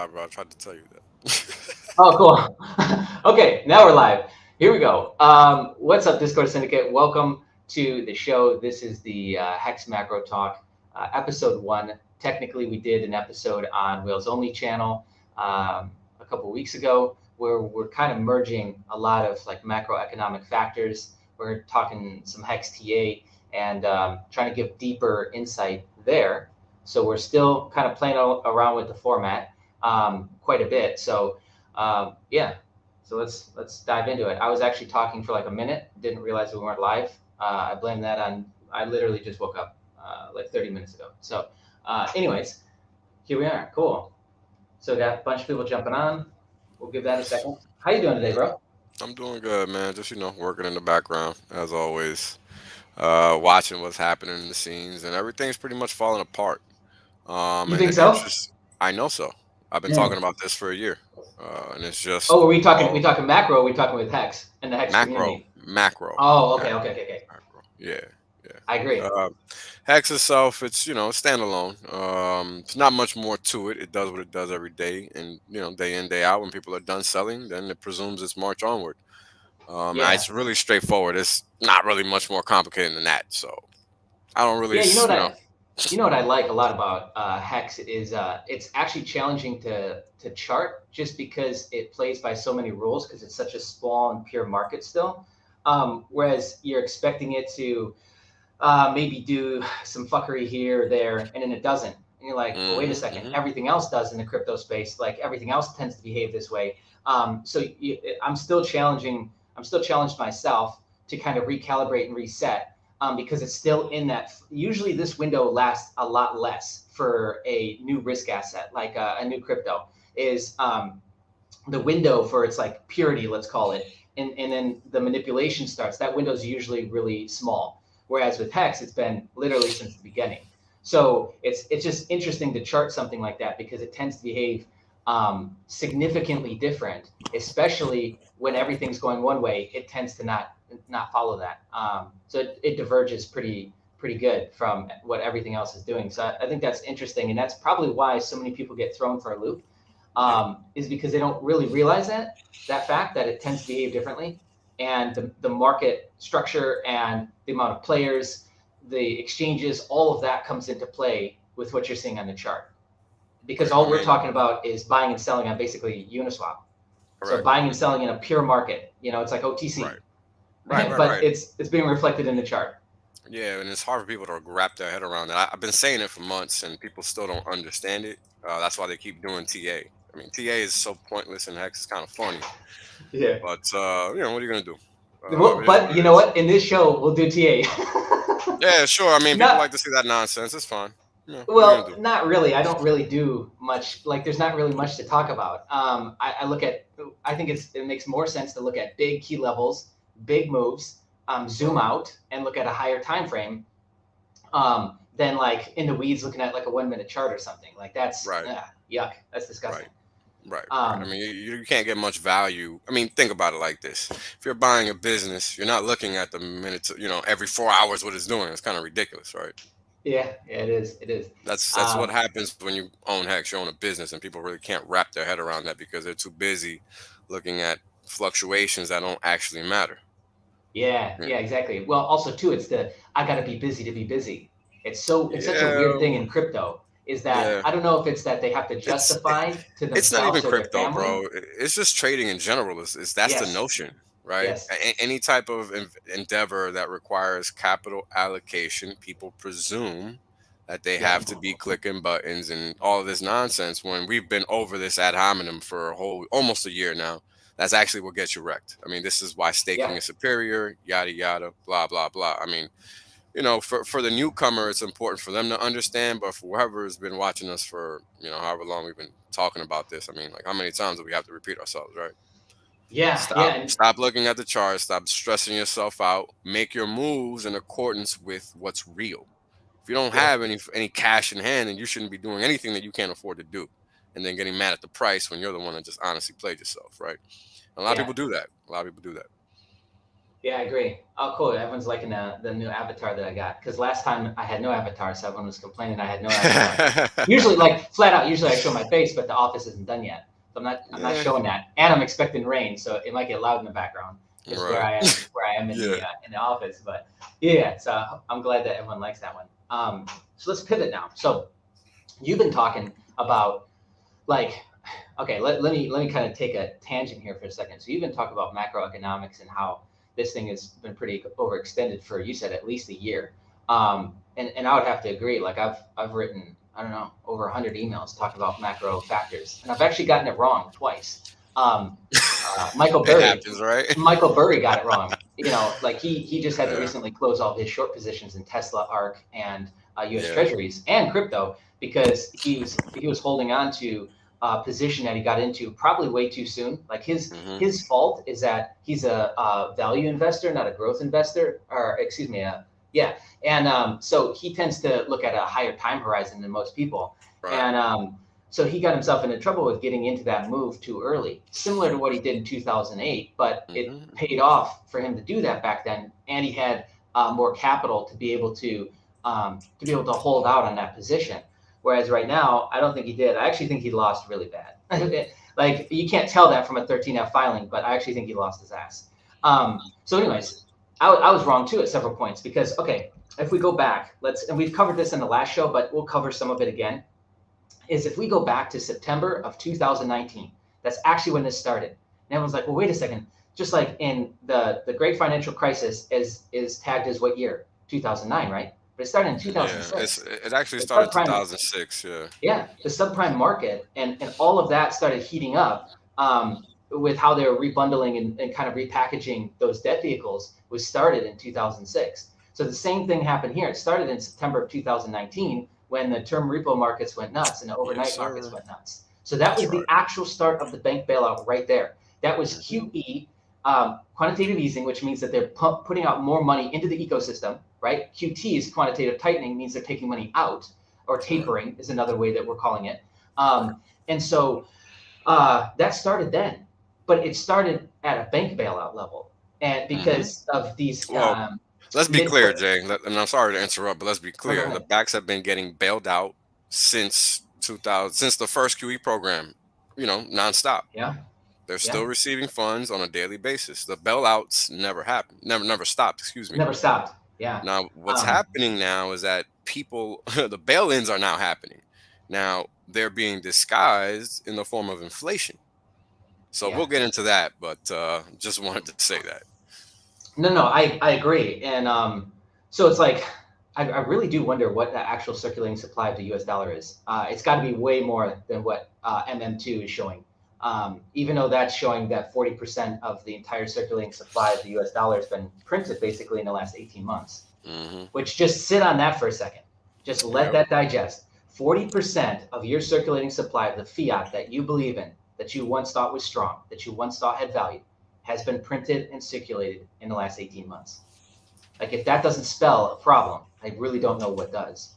Bro. I tried to tell you that. Oh, cool. Okay, now we're live. Here we go. What's up, Discourse Syndicate? Welcome to the show. This is the Hex Macro Talk, episode one. Technically, we did an episode on Whales Only channel a couple weeks ago, where we're kind of merging a lot of like macroeconomic factors. We're talking some Hex TA and trying to give deeper insight there. So we're still kind of playing around with the format quite a bit. So yeah, so let's dive into it. I was actually talking for like a minute, didn't realize we weren't live. I blame that on I literally just woke up like 30 minutes ago. So, anyways, here we are. Cool. So got a bunch of people jumping on. We'll give that a second. How you doing today, bro? I'm doing good, man. Just working in the background as always, watching what's happening in the scenes, and everything's pretty much falling apart. You And think the so? interest, I know so. I've been Mm. talking about this for a year, and it's Oh, just are we talking? We all talking macro? Or are we talking with Hex and the Hex macro, community? macro, Oh, okay, macro, okay, okay, okay. macro. Yeah, I yeah. agree. Hex itself, it's standalone. It's not much more to it. It does what it does every day, and day in day out. When people are done selling, then it presumes it's march onward. Yeah. It's really straightforward. It's not really much more complicated than that. So I don't really, Yeah, you know what I like a lot about Hex is it's actually challenging to chart just because it plays by so many rules because it's such a small and pure market still. Whereas you're expecting it to maybe do some fuckery here or there, and then it doesn't. And you're like, well, wait a second, hmm everything else does in the crypto space. Like everything else tends to behave this way. I'm still challenging. I'm still challenged myself to kind of recalibrate and reset because it's still in that. Usually, this window lasts a lot less for a new risk asset like a new crypto. Is the window for its like purity, let's call it, and then the manipulation starts. That window is usually really small. Whereas with Hex, it's been literally since the beginning. So it's just interesting to chart something like that because it tends to behave significantly different, especially when everything's going one way. It tends to not follow that. So it diverges pretty good from what everything else is doing. So I think that's interesting, and that's probably why so many people get thrown for a loop Yep. is because they don't really realize that fact that it tends to behave differently, and the market structure and the amount of players, the exchanges, all of that comes into play with what you're seeing on the chart. Because Right. all I we're mean, talking about is buying and selling on basically Uniswap. So correct. buying and selling in a pure market, it's like Right. OTC, Right. Right. but Right. it's being reflected in the chart. Yeah, and it's hard for people to wrap their head around that. I've been saying it for months, and people still don't understand it. That's why they keep doing TA. I mean, TA is so pointless, and hex is kind of funny. Yeah. But what are you gonna do? Well, It is what but you it know is. what? In this show, we'll do TA. Yeah, sure. I mean, people Not like to see that nonsense. It's fine. Yeah, what are you Well, gonna do? not really. I don't really do much. Like, there's not really much to talk about. I look at. I think it makes more sense to look at big key levels, big moves, zoom out, and look at a higher time frame, than like in the weeds looking at like a 1 minute chart or something. Like that's Right, yuck. That's disgusting. right, right. I Um, mean, you can't get much value. I mean, think about it like this: if you're buying a business, you're not looking at the minutes. Every 4 hours, what it's doing. It's kind of ridiculous, right? yeah, yeah, it is. It is. That's what Um, happens when you own Hex. You own a business, and people really can't wrap their head around that because they're too busy looking at fluctuations that don't actually matter. yeah, Yeah, yeah, exactly. Well, also too, it's the I got to be busy to be busy. It's such a weird thing yeah, in crypto. Is that yeah. I don't know if it's that they have to It's justify to It's not even themselves or their crypto, family. bro. It's just trading in general. Is That's the Yes, notion, right? yes, Any type of endeavor that requires capital allocation, people presume that they yep, have to be clicking buttons and all of this nonsense. When we've been over this ad hominem for a whole almost a year now, that's actually what gets you wrecked. I mean, this is why staking yep, is superior. Yada yada, blah blah blah. I mean, for the newcomer, it's important for them to understand. But for whoever has been watching us for however long we've been talking about this, I mean, like how many times do we have to repeat ourselves, right? yeah, yeah, Stop looking at the charts. Stop stressing yourself out. Make your moves in accordance with what's real. If you don't yeah, have any cash in hand, then you shouldn't be doing anything that you can't afford to do, and then getting mad at the price when you're the one that just honestly played yourself, right? A lot of yeah, people do that. A lot of people do that. Yeah, I agree. Oh, cool. Everyone's liking the new avatar that I got. Because last time I had no avatar, so everyone was complaining I had no avatar. Usually, like flat out, usually I show my face, but the office isn't done yet. So I'm not Yeah, showing that. And I'm expecting rain, so it might get loud in the background, just right. where I am Yeah. in the office. But yeah, so I'm glad that everyone likes that one. So let's pivot now. So you've been talking about like okay, let me kind of take a tangent here for a second. So you've been talking about macroeconomics and how this thing has been pretty overextended for, you said, at least a year. And I would have to agree. Like I've written, I don't know, over 100 emails talking about macro factors, and I've actually gotten it wrong twice. Um, Michael It Burry, happens, right? Michael Burry got it wrong. Like he just had to Yeah. recently close all his short positions in Tesla, ARK, and U.S. Yeah. Treasuries and crypto because he was holding on to position that he got into probably way too soon. Like Hmm. his fault is that he's a value investor, not a growth investor, or excuse me, yeah. And so he tends to look at a higher time horizon than most people. Right. And so he got himself into trouble with getting into that move too early, similar to what he did in 2008. But it Hmm. paid off for him to do that back then, and he had more capital to be able to hold out on that position. Whereas right now, I don't think he did. I actually think he lost really bad. Like you can't tell that from a 13F filing, but I actually think he lost his ass. So, anyways, I was wrong too at several points because okay, if we go back, and we've covered this in the last show, but we'll cover some of it again. Is if we go back to September of 2019, that's actually when this started. And everyone's like, well, wait a second. Just like in the Great Financial Crisis is tagged as what year? 2009, right? But it started in Yeah. 2006. It actually The started subprime 2006. Yeah. yeah, the subprime market and all of that started heating up with how they were rebundling and kind of repackaging those debt vehicles was started in 2006. So the same thing happened here. It started in September of 2019 when the term repo markets went nuts and the Yes, overnight markets sir. went nuts. So that That's was the right. actual start of the bank bailout right there. That was Hmm. QE, quantitative easing, which means that they're putting out more money into the ecosystem, right? QT is quantitative tightening, means they're taking money out, or Right. tapering is another way that we're calling it. Right. And so that started then, but it started at a bank bailout level, and Hmm. because of these Well, let's be mid. clear, Jay. And I'm sorry to interrupt, but let's be Oh, go clear. The ahead. backs have been getting bailed out since 2000, since the first QE program. Nonstop. Yeah, They're yeah, still receiving funds on a daily basis. The bailouts never happened. Never stopped. Excuse me. never stopped. Yeah, Now, what's um, happening now is that people, the bail-ins are now happening. Now, they're being disguised in the form of inflation. So yeah. we'll get into that, but just wanted to say that. No, I agree, and so it's like I really do wonder what the actual circulating supply of the U.S. dollar is. It's got to be way more than what MM2 is showing. Even though that's showing that 40% of the entire circulating supply of the U.S. dollar has been printed basically in the last 18 months. Hmm. Which just sit on that for a second. Just let Yep. that digest. 40% of your circulating supply of the fiat that you believe in, that you once thought was strong, that you once thought had value, has been printed and circulated in the last 18 months. Like, if that doesn't spell a problem, I really don't know what does.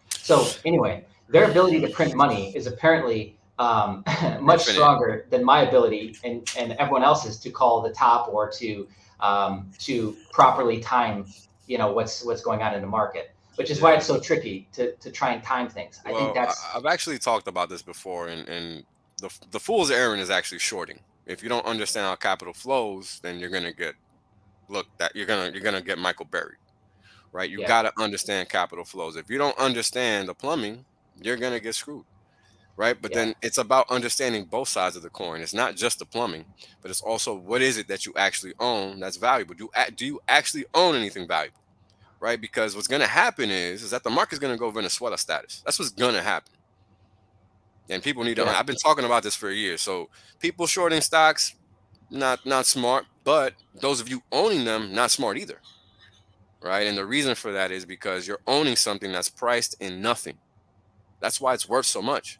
So, anyway, their ability to print money is apparently much Infinite. stronger than my ability and everyone else's to call the top or to properly time, what's going on in the market, which is why Yeah. it's so tricky to try and time things. I think Well, that's I've actually talked about this before, and the fool's errand is actually shorting. If you don't understand how capital flows, then you're gonna get look that you're gonna get Michael buried, right? You yeah, gotta understand capital flows. If you don't understand the plumbing, you're gonna get screwed, right? But yeah, then it's about understanding both sides of the coin. It's not just the plumbing, but it's also what is it that you actually own that's valuable. Do you actually own anything valuable, right? Because what's gonna happen is that the market's gonna go Venezuela status. That's what's gonna happen. And people need to. yeah, I've been talking about this for a year. So people shorting stocks, not smart. But those of you owning them, not smart either, right? And the reason for that is because you're owning something that's priced in nothing. That's why it's worth so much.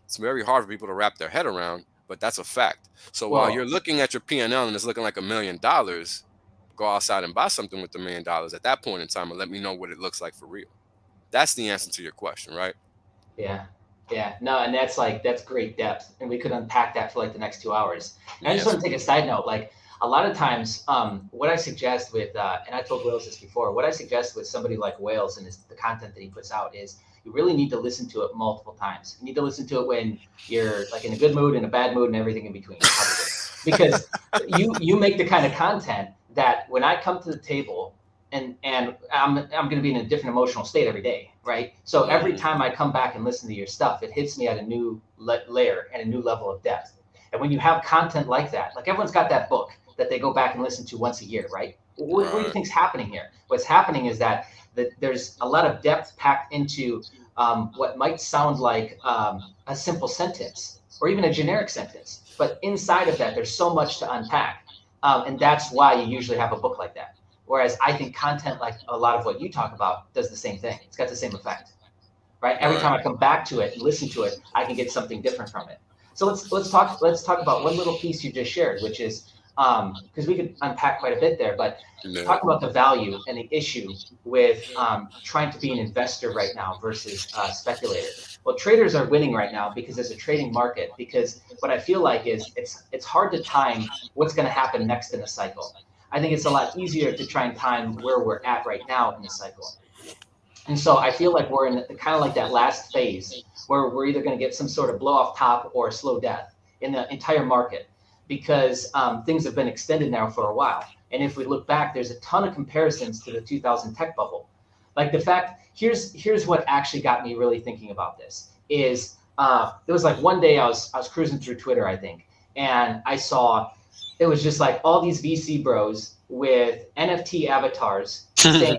It's very hard for people to wrap their head around, but that's a fact. So while you're well, looking at your P&L and it's looking like $1 million, go outside and buy something with $1 million at that point in time and let me know what it looks like for real. That's the answer to your question, right? yeah, yeah. No, and that's great depth, and we could unpack that for like the next 2 hours. And I just Yes, want to we take a will. side note, like a lot of times, what I suggest with, and I told Wales this before, what I suggest with somebody like Wales and the content that he puts out is you really need to listen to it multiple times. You need to listen to it when you're like in a good mood, in a bad mood, and everything in between, probably. Because you make the kind of content that when I come to the table, and I'm going to be in a different emotional state every day, right? So every time I come back and listen to your stuff, it hits me at a new layer and a new level of depth. And when you have content like that, like everyone's got that book that they go back and listen to once a year, right? What do you think's happening here? What's happening is that there's a lot of depth packed into what might sound like a simple sentence or even a generic sentence, but inside of that, there's so much to unpack, and that's why you usually have a book like that. Whereas I think content like a lot of what you talk about does the same thing. It's got the same effect, right? Every time I come back to it and listen to it, I can get something different from it. So let's talk about one little piece you just shared, which is because we could unpack quite a bit there, but talk about the value and the issue with trying to be an investor right now versus speculator. Well, traders are winning right now because there's a trading market. Because what I feel like is it's hard to time what's going to happen next in the cycle. I think it's a lot easier to try and time where we're at right now in the cycle. And so I feel like we're in kind of like that last phase where we're either going to get some sort of blow off top or a slow death in the entire market, because things have been extended now for a while. And if we look back, there's a ton of comparisons to the 2000 tech bubble. Like the fact, here's what actually got me really thinking about this is there was like one day I was cruising through Twitter, I think, and I saw it was just like all these VC bros with NFT avatars saying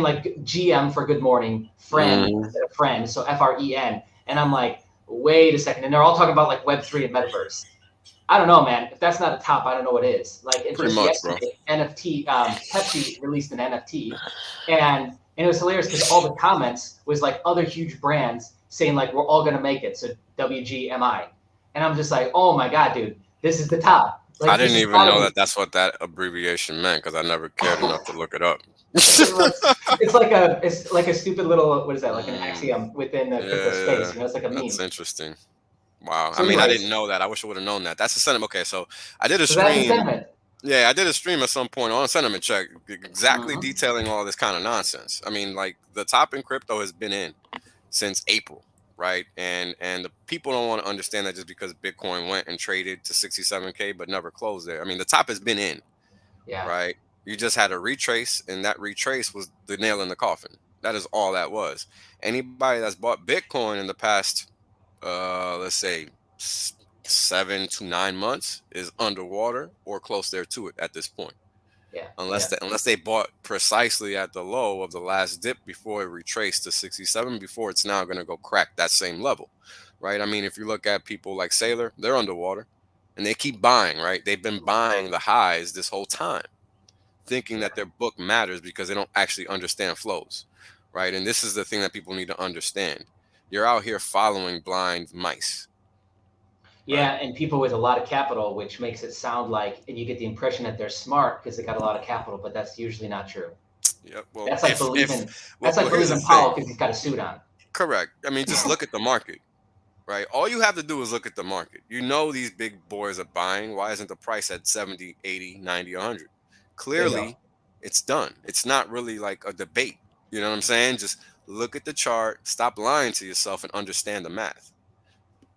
like GM for good morning, friend instead of friend, so FREN. And I'm like, wait a second. And they're all talking about like Web3 and metaverse. I don't know, man. If that's not a top, I don't know what is. Like it just yesterday, NFT, Pepsi released an NFT, and it was hilarious because all the comments was like other huge brands saying like we're all gonna make it. So WGMI, and I'm just like, oh my god, dude, this is the top. Like, I didn't even know that that's what that abbreviation meant because I never cared enough to look it up. It's like a stupid little, what is that, like an axiom within the crypto space. You know, it's like a meme. That's interesting. Wow. So I mean, I didn't know that. I wish I would have known that. That's the sentiment. Okay, so I did a stream. Yeah, I did a stream at some point on Sentiment Check, exactly detailing all this kind of nonsense. I mean, like the top in crypto has been in since April, right? And the people don't want to understand that just because Bitcoin went and traded to 67K but never closed there. I mean, the top has been in, right? You just had a retrace, and that retrace was the nail in the coffin. That is all that was. Anybody that's bought Bitcoin in the past, let's say 7 to 9 months is underwater or close there to it at this point. Unless they bought precisely at the low of the last dip before it retraced to 67, before it's now going to go crack that same level, right? I mean, if you look at people like Sailor, they're underwater and they keep buying, right? They've been buying the highs this whole time, thinking that their book matters because they don't actually understand flows, right? And this is the thing that people need to understand. You're out here following blind mice. Yeah, and people with a lot of capital, which makes it sound like, and you get the impression that they're smart because they got a lot of capital, but that's usually not true. Yep. Well, that's like believing Powell because he's got a suit on. Correct. I mean, just look at the market, right? All you have to do is look at the market. You know these big boys are buying. Why isn't the price at 70, 80, 90, 100? Clearly, it's done. It's not really like a debate. You know what I'm saying? Just look at the chart, stop lying to yourself, and understand the math.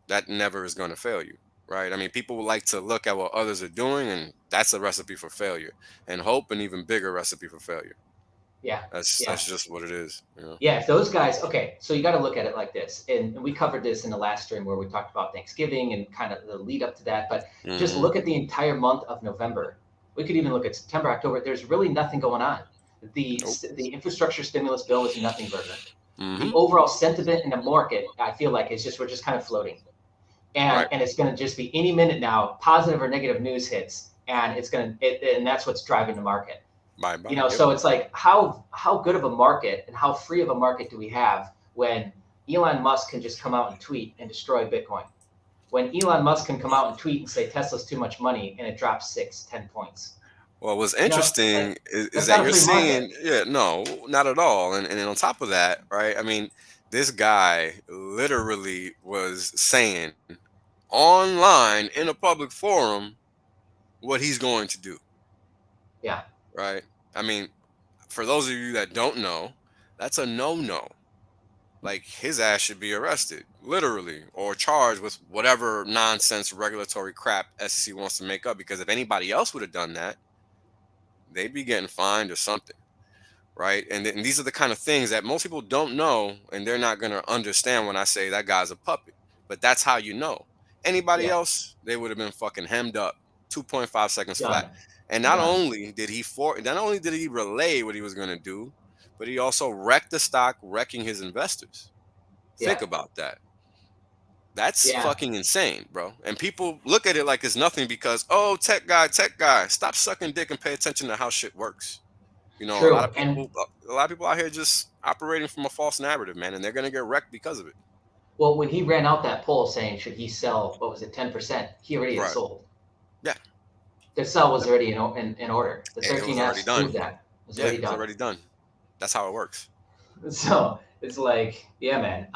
That never is going to fail you, right? I mean, people would like to look at what others are doing, and that's a recipe for failure. And hope, an even bigger recipe for failure. Yeah. That's just what it is. You know? Yeah, if those guys, okay, so you got to look at it like this. And we covered this in the last stream where we talked about Thanksgiving and kind of the lead up to that. But just look at the entire month of November. We could even look at September, October. There's really nothing going on. The infrastructure stimulus bill is nothing burger. The overall sentiment in the market, I feel like, is we're just kind of floating. And it's going to just be any minute now, positive or negative news hits, and and that's what's driving the market. You know, so it's like how good of a market and how free of a market do we have when Elon Musk can just come out and tweet and destroy Bitcoin? When Elon Musk can come out and tweet and say Tesla's too much money and it drops 6-10 points. Well, what's interesting is that you're seeing, no, not at all. And on top of that, right? I mean, this guy literally was saying online in a public forum what he's going to do. Yeah. Right. I mean, for those of you that don't know, that's a no. Like, his ass should be arrested, literally, or charged with whatever nonsense regulatory crap SEC wants to make up. Because if anybody else would have done that, they'd be getting fined or something, right? And these are the kind of things that most people don't know, and they're not going to understand when I say that guy's a puppet. But that's how you know. Anybody Yeah. else, they would have been fucking hemmed up, 2.5 seconds flat. Done. And not only did he relay what he was going to do, but he also wrecked the stock, wrecking his investors. Think about that. That's fucking insane, bro. And people look at it like it's nothing because, oh, tech guy. Stop sucking dick and pay attention to how shit works. You know, True. a lot of people out here just operating from a false narrative, man, and they're gonna get wrecked because of it. Well, when he ran out that poll saying should he sell, what was it, 10%, he already had sold. Yeah. The sell was already in order. The 13F proved that. It was already done. That's how it works. So it's like, yeah, man.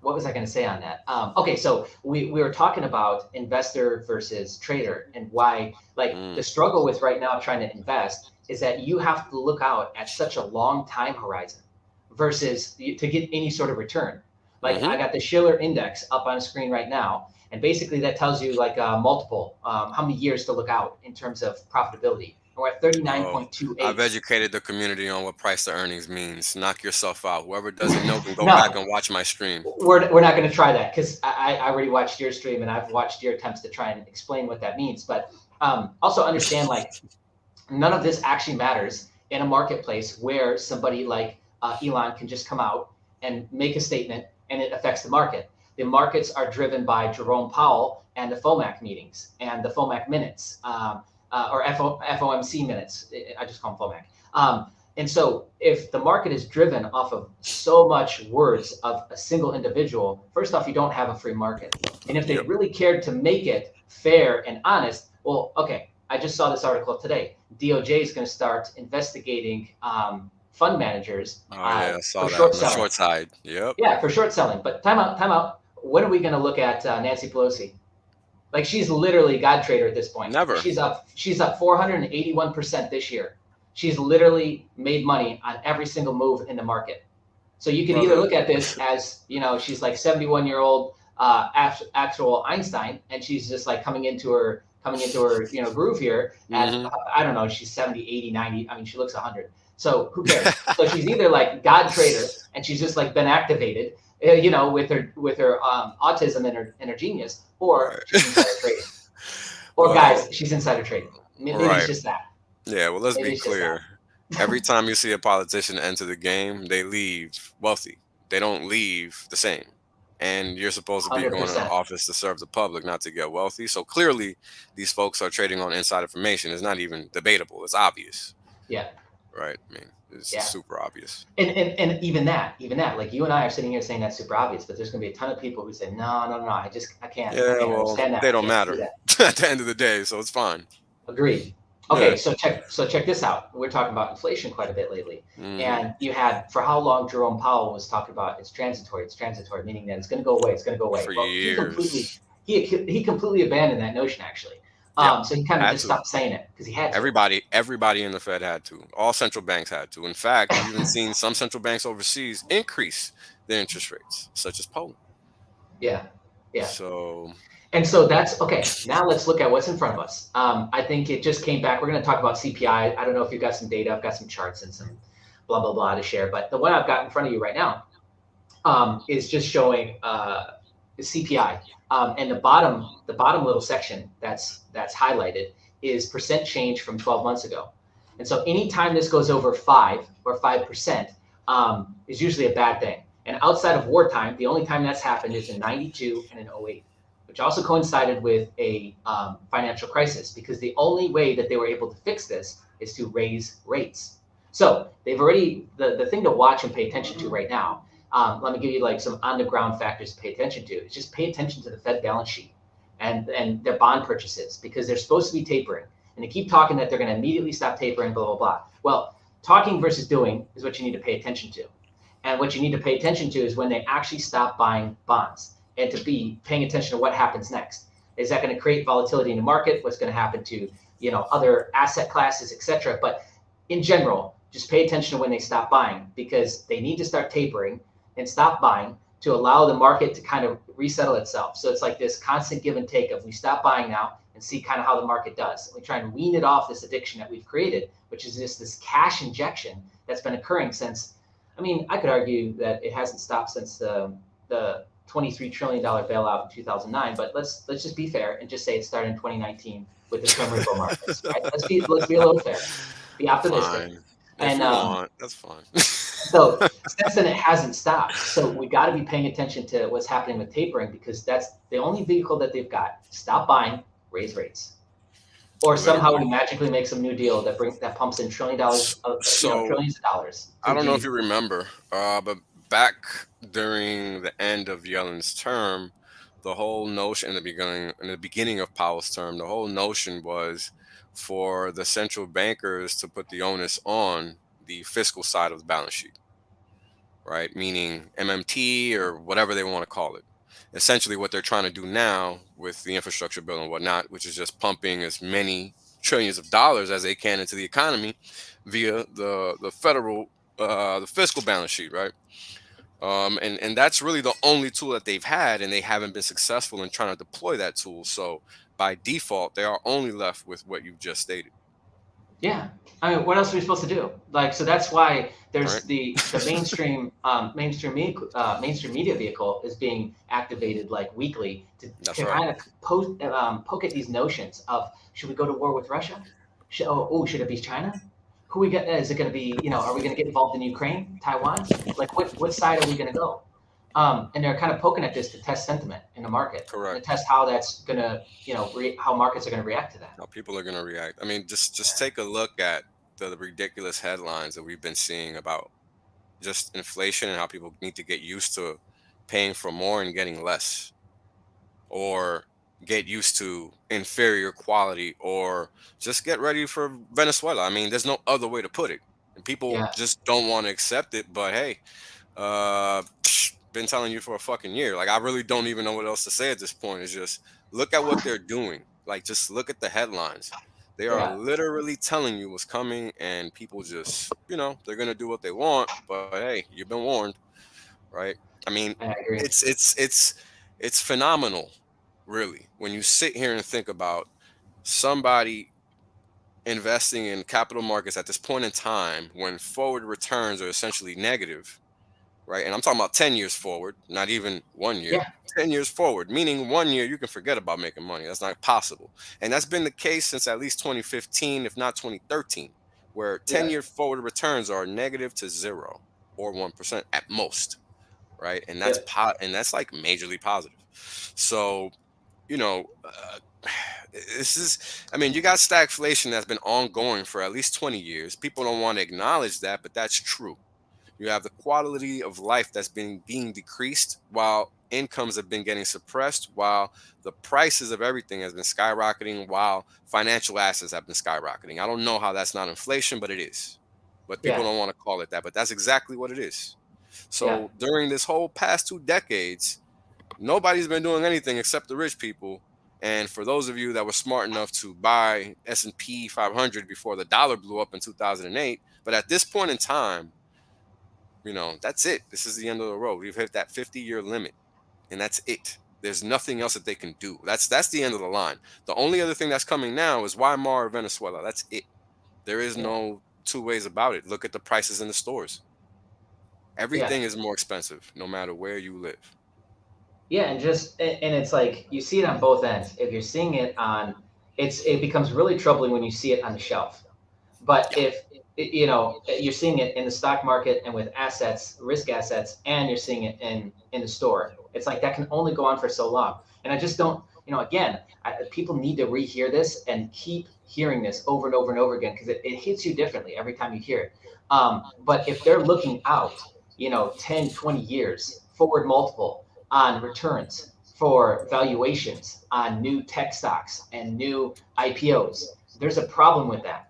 What was I going to say on that? Okay, so we were talking about investor versus trader and why, like, the struggle with right now trying to invest is that you have to look out at such a long time horizon versus to get any sort of return. Like, I got the Schiller index up on screen right now, and basically that tells you like multiple, how many years to look out in terms of profitability. And we're at 39.28. I've educated the community on what price to earnings means. Knock yourself out. Whoever doesn't know can go back and watch my stream. We're not going to try that because I already watched your stream and I've watched your attempts to try and explain what that means. But also understand, like, none of this actually matters in a marketplace where somebody like Elon can just come out and make a statement and it affects the market. The markets are driven by Jerome Powell and the FOMC meetings and the FOMC minutes, or FOMC minutes. I just call them FOMC. And so if the market is driven off of so much words of a single individual, first off, you don't have a free market. And if they really cared to make it fair and honest, well, okay, I just saw this article today. DOJ is going to start investigating fund managers for short selling. Short side. Yep. Yeah, for short selling. But time out. When are we going to look at Nancy Pelosi? Like, she's literally God trader at this point. Never. She's up 481% this year. She's literally made money on every single move in the market. So you can either look at this as, you know, she's like 71-year-old actual Einstein, and she's just like coming into her groove here. And I don't know, she's 70, 80, 90. I mean, she looks 100. So who cares? So she's either like God trader, and she's just like been activated, you know, with her autism and her genius, or she's insider trading. Or guys, she's insider trading. Maybe it's just that. Yeah, well, let's be clear. Every time you see a politician enter the game, they leave wealthy. They don't leave the same. And you're supposed to be 100%. Going to office to serve the public, not to get wealthy. So clearly, these folks are trading on inside information. It's not even debatable. It's obvious. Yeah. Right. I mean, it's super obvious. And even that, like you and I are sitting here saying that's super obvious, but there's going to be a ton of people who say, no, I can't. Yeah, I can't well, understand that. They don't matter at the end of the day, so it's fine. Agreed. Okay, so check this out. We're talking about inflation quite a bit lately, and you had, for how long Jerome Powell was talking about it's transitory, meaning that it's going to go away. For years. He completely abandoned that notion, actually. So he kind of just stopped saying it because he had to. Everybody in the Fed had to. All central banks had to. In fact, you've even seen some central banks overseas increase their interest rates, such as Poland. Yeah. And so that's okay. Now let's look at what's in front of us. I think it just came back. We're going to talk about CPI. I don't know if you've got some data. I've got some charts and some blah, blah, blah to share. But the one I've got in front of you right now is just showing CPI. And the bottom little section that's highlighted is percent change from 12 months ago. And so anytime this goes over 5 or 5% is usually a bad thing. And outside of wartime, the only time that's happened is in 92 and in 08. Which also coincided with a financial crisis, because the only way that they were able to fix this is to raise rates. So they've already, the thing to watch and pay attention to right now, let me give you like some on the ground factors to pay attention to. Is just pay attention to the Fed balance sheet and their bond purchases, because they're supposed to be tapering. And they keep talking that they're going to immediately stop tapering, blah, blah, blah. Well, talking versus doing is what you need to pay attention to. And what you need to pay attention to is when they actually stop buying bonds, and to be paying attention to what happens next. Is that going to create volatility in the market? What's going to happen to, other asset classes, etc.? But in general, just pay attention to when they stop buying, because they need to start tapering and stop buying to allow the market to kind of resettle itself. So it's like this constant give and take of we stop buying now and see kind of how the market does. We try and wean it off this addiction that we've created, which is just this cash injection that's been occurring since, I could argue that it hasn't stopped since the $23 trillion bailout in 2009, but let's just be fair and just say it started in 2019 with the term repo markets, right? Let's be a little fair, be optimistic. Fine. If you want, that's fine. So since then, it hasn't stopped. So we got to be paying attention to what's happening with tapering, because that's the only vehicle that they've got. Stop buying, raise rates, or somehow we magically make some new deal that pumps in trillions of dollars. I don't know if you remember, but back during the end of Yellen's term, the whole notion in the beginning of Powell's term, the whole notion was for the central bankers to put the onus on the fiscal side of the balance sheet, right? Meaning MMT or whatever they want to call it. Essentially what they're trying to do now with the infrastructure bill and whatnot, which is just pumping as many trillions of dollars as they can into the economy via the federal, the fiscal balance sheet, right? And that's really the only tool that they've had, and they haven't been successful in trying to deploy that tool. So by default, they are only left with what you've just stated. Yeah, what else are we supposed to do? So that's why there's the mainstream mainstream media vehicle is being activated like weekly to kind of poke at these notions of, should we go to war with Russia? Should it be China? Who we get? Is it going to be, are we going to get involved in Ukraine, Taiwan? Like what side are we going to go? And they're kind of poking at this to test sentiment in the market. Correct. To test how that's going to, how markets are going to react to that. How people are going to react. Just take a look at the ridiculous headlines that we've been seeing about just inflation and how people need to get used to paying for more and getting less, or get used to inferior quality, or just get ready for Venezuela. There's no other way to put it. And people just don't want to accept it. But hey, been telling you for a fucking year. Like, I really don't even know what else to say at this point. It's just look at what they're doing. Like, just look at the headlines. They are literally telling you what's coming, and people just, they're gonna do what they want. But hey, you've been warned, right? I agree. It's phenomenal, really, when you sit here and think about somebody investing in capital markets at this point in time when forward returns are essentially negative. Right. And I'm talking about 10 years forward, not even 1 year, 10 years forward, meaning 1 year you can forget about making money. That's not possible. And that's been the case since at least 2015, if not 2013, where 10-year forward returns are negative to 0 or 1% at most. Right. And that's and that's like majorly positive. So, this is, you got stagflation that's been ongoing for at least 20 years. People don't want to acknowledge that, but that's true. You have the quality of life that's been being decreased while incomes have been getting suppressed, while the prices of everything has been skyrocketing, while financial assets have been skyrocketing. I don't know how that's not inflation, but it is. But people don't want to call it that, but that's exactly what it is. So during this whole past 2 decades, nobody's been doing anything except the rich people. And for those of you that were smart enough to buy S&P 500 before the dollar blew up in 2008, but at this point in time, that's it. This is the end of the road. We've hit that 50-year limit, and that's it. There's nothing else that they can do. That's the end of the line. The only other thing that's coming now is Weimar or Venezuela. That's it. There is no two ways about it. Look at the prices in the stores. Everything is more expensive, no matter where you live. Yeah, and it's like you see it on both ends. If you're seeing it it becomes really troubling when you see it on the shelf. But if you're seeing it in the stock market and with risk assets, and you're seeing it in the store. It's like that can only go on for so long. And I just don't, people need to rehear this and keep hearing this over and over and over again, because it hits you differently every time you hear it. But if they're looking out, 10, 20 years forward multiple on returns for valuations on new tech stocks and new IPOs, there's a problem with that.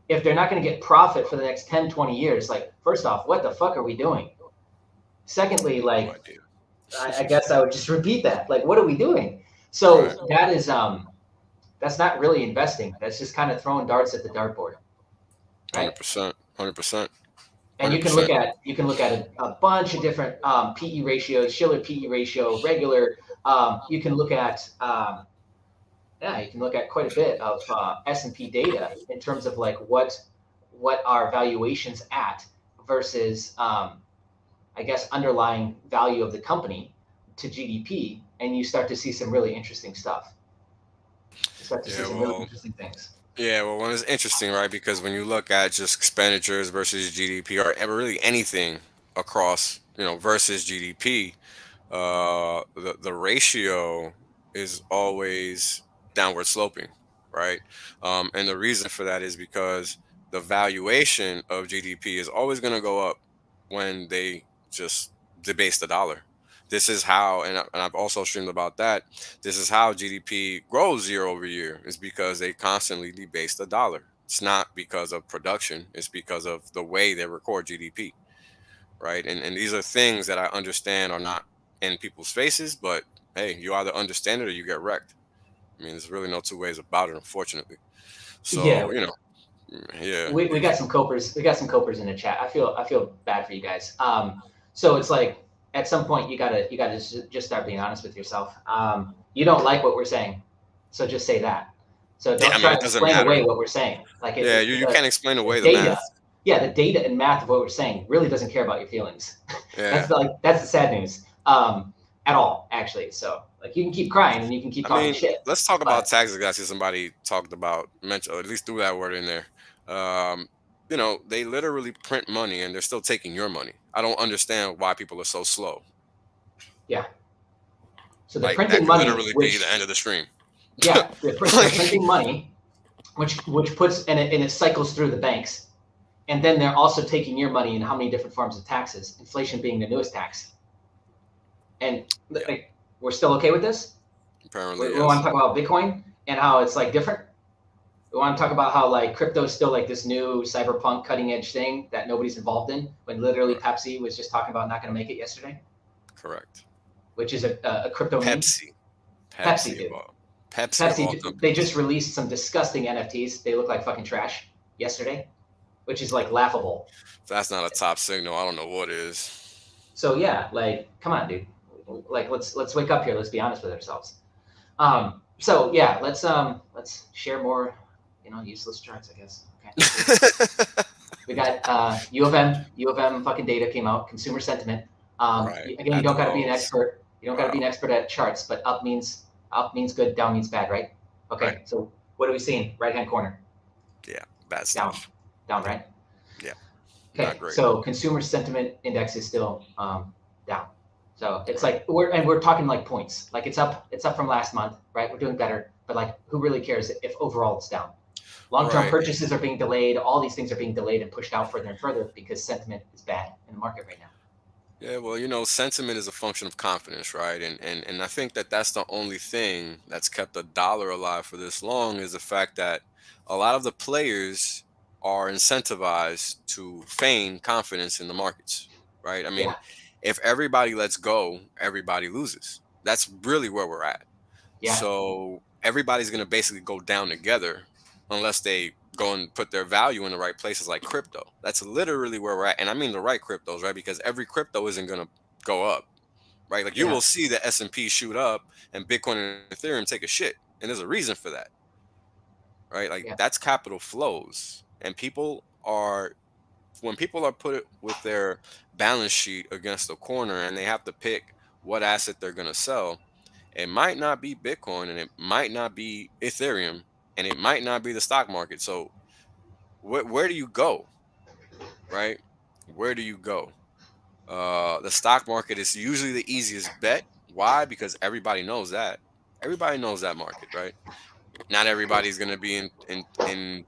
If they're not going to get profit for the next 10, 20 years, like, first off, what the fuck are we doing? Secondly, like, I guess I would just repeat that. Like, what are we doing? Right. So that's not really investing. That's just kind of throwing darts at the dartboard, right? 100%. 100%. And Hundred percent. you can look at a bunch of different PE ratios, Schiller PE ratio, regular. You can look at yeah, you can look at quite a bit of S&P data in terms of like what are valuations at versus I guess underlying value of the company to GDP, and you start to see some really interesting stuff. You start to see Yeah. some really Well. interesting things. Yeah. Well, when it's interesting, right? Because when you look at just expenditures versus GDP, or ever really anything across, versus GDP, the ratio is always downward sloping, right? And the reason for that is because the valuation of GDP is always going to go up when they just debase the dollar. This is how, and I've also streamed about that. This is how GDP grows year over year, is because they constantly debase the dollar. It's not because of production, it's because of the way they record GDP, right? And these are things that I understand are not in people's faces, but hey, you either understand it or you get wrecked. I mean, there's really no two ways about it, unfortunately. Yeah, So, yeah, we got some copers. We got some copers in the chat. I feel bad for you guys. So it's like at some point you gotta just start being honest with yourself. You don't like what we're saying, so just say that. So yeah. don't I mean, try it to doesn't explain matter. away what we're saying. Like Yeah, you can't explain the away the data, math. yeah, the data and math of what we're saying really doesn't care about your feelings. Yeah. That's the sad news. At all actually. So like you can keep crying and you can keep I talking mean, shit, let's talk about but taxes. I see somebody talked about, mentioned, or at least threw that word in there. Um, they literally print money and they're still taking your money. I don't understand why people are so slow. yeah. So they're Like, that printing could money, literally be the which end of the stream. yeah, they're Like, printing money, which puts and it cycles through the banks, and then they're also taking your money in how many different forms of taxes, inflation being the newest tax. And yeah, like, we're still okay with this. apparently, We want to yes. talk about Bitcoin and how it's like different. We want to talk about how like crypto is still like this new cyberpunk cutting edge thing that nobody's involved in, when literally Right. Pepsi was just talking about not going to make it yesterday, Correct. which is a crypto meme. Pepsi. Pepsi, Pepsi of dude. all. Pepsi of all Pepsi, they companies. just released some disgusting NFTs. They look like fucking trash yesterday, which is like laughable. If that's not a top signal, I don't know what is. So yeah, like come on, dude. Like let's wake up here. Let's be honest with ourselves. So yeah, let's share more, useless charts, I guess. Okay. We got U of M fucking data came out. Consumer sentiment. Right. Again, you At the don't got to be an lows. expert. You don't got to be Wow. an expert at charts, but up means good, down means bad, right? Right. Okay. So what are we seeing? Right hand corner, Yeah. Bad down, stuff. down, Yeah. right? Yeah. Not Okay, great. so consumer sentiment index is still down. So it's like we're talking like points. Like it's up from last month, right? We're doing better, but like who really cares if overall it's down? Long-term Right. purchases are being delayed. All these things are being delayed and pushed out further and further because sentiment is bad in the market right now. Yeah, well, sentiment is a function of confidence, right? And I think that that's the only thing that's kept the dollar alive for this long, is the fact that a lot of the players are incentivized to feign confidence in the markets, right? I mean, Yeah, if everybody lets go, everybody loses. That's really where we're at. yeah, So everybody's going to basically go down together unless they go and put their value in the right places, like crypto. That's literally where we're at. And I mean the right cryptos, right? Because every crypto isn't going to go up, right? Like, you yeah, will see the S&P shoot up and Bitcoin and Ethereum take a shit. And there's a reason for that, right? Like, yeah, that's capital flows. And when people are put with their balance sheet against the corner and they have to pick what asset they're going to sell, it might not be Bitcoin and it might not be Ethereum and it might not be the stock market. So where do you go, right? Where do you go? The stock market is usually the easiest bet. Why? Because everybody knows that. Everybody knows that market, right? Not everybody's going to be in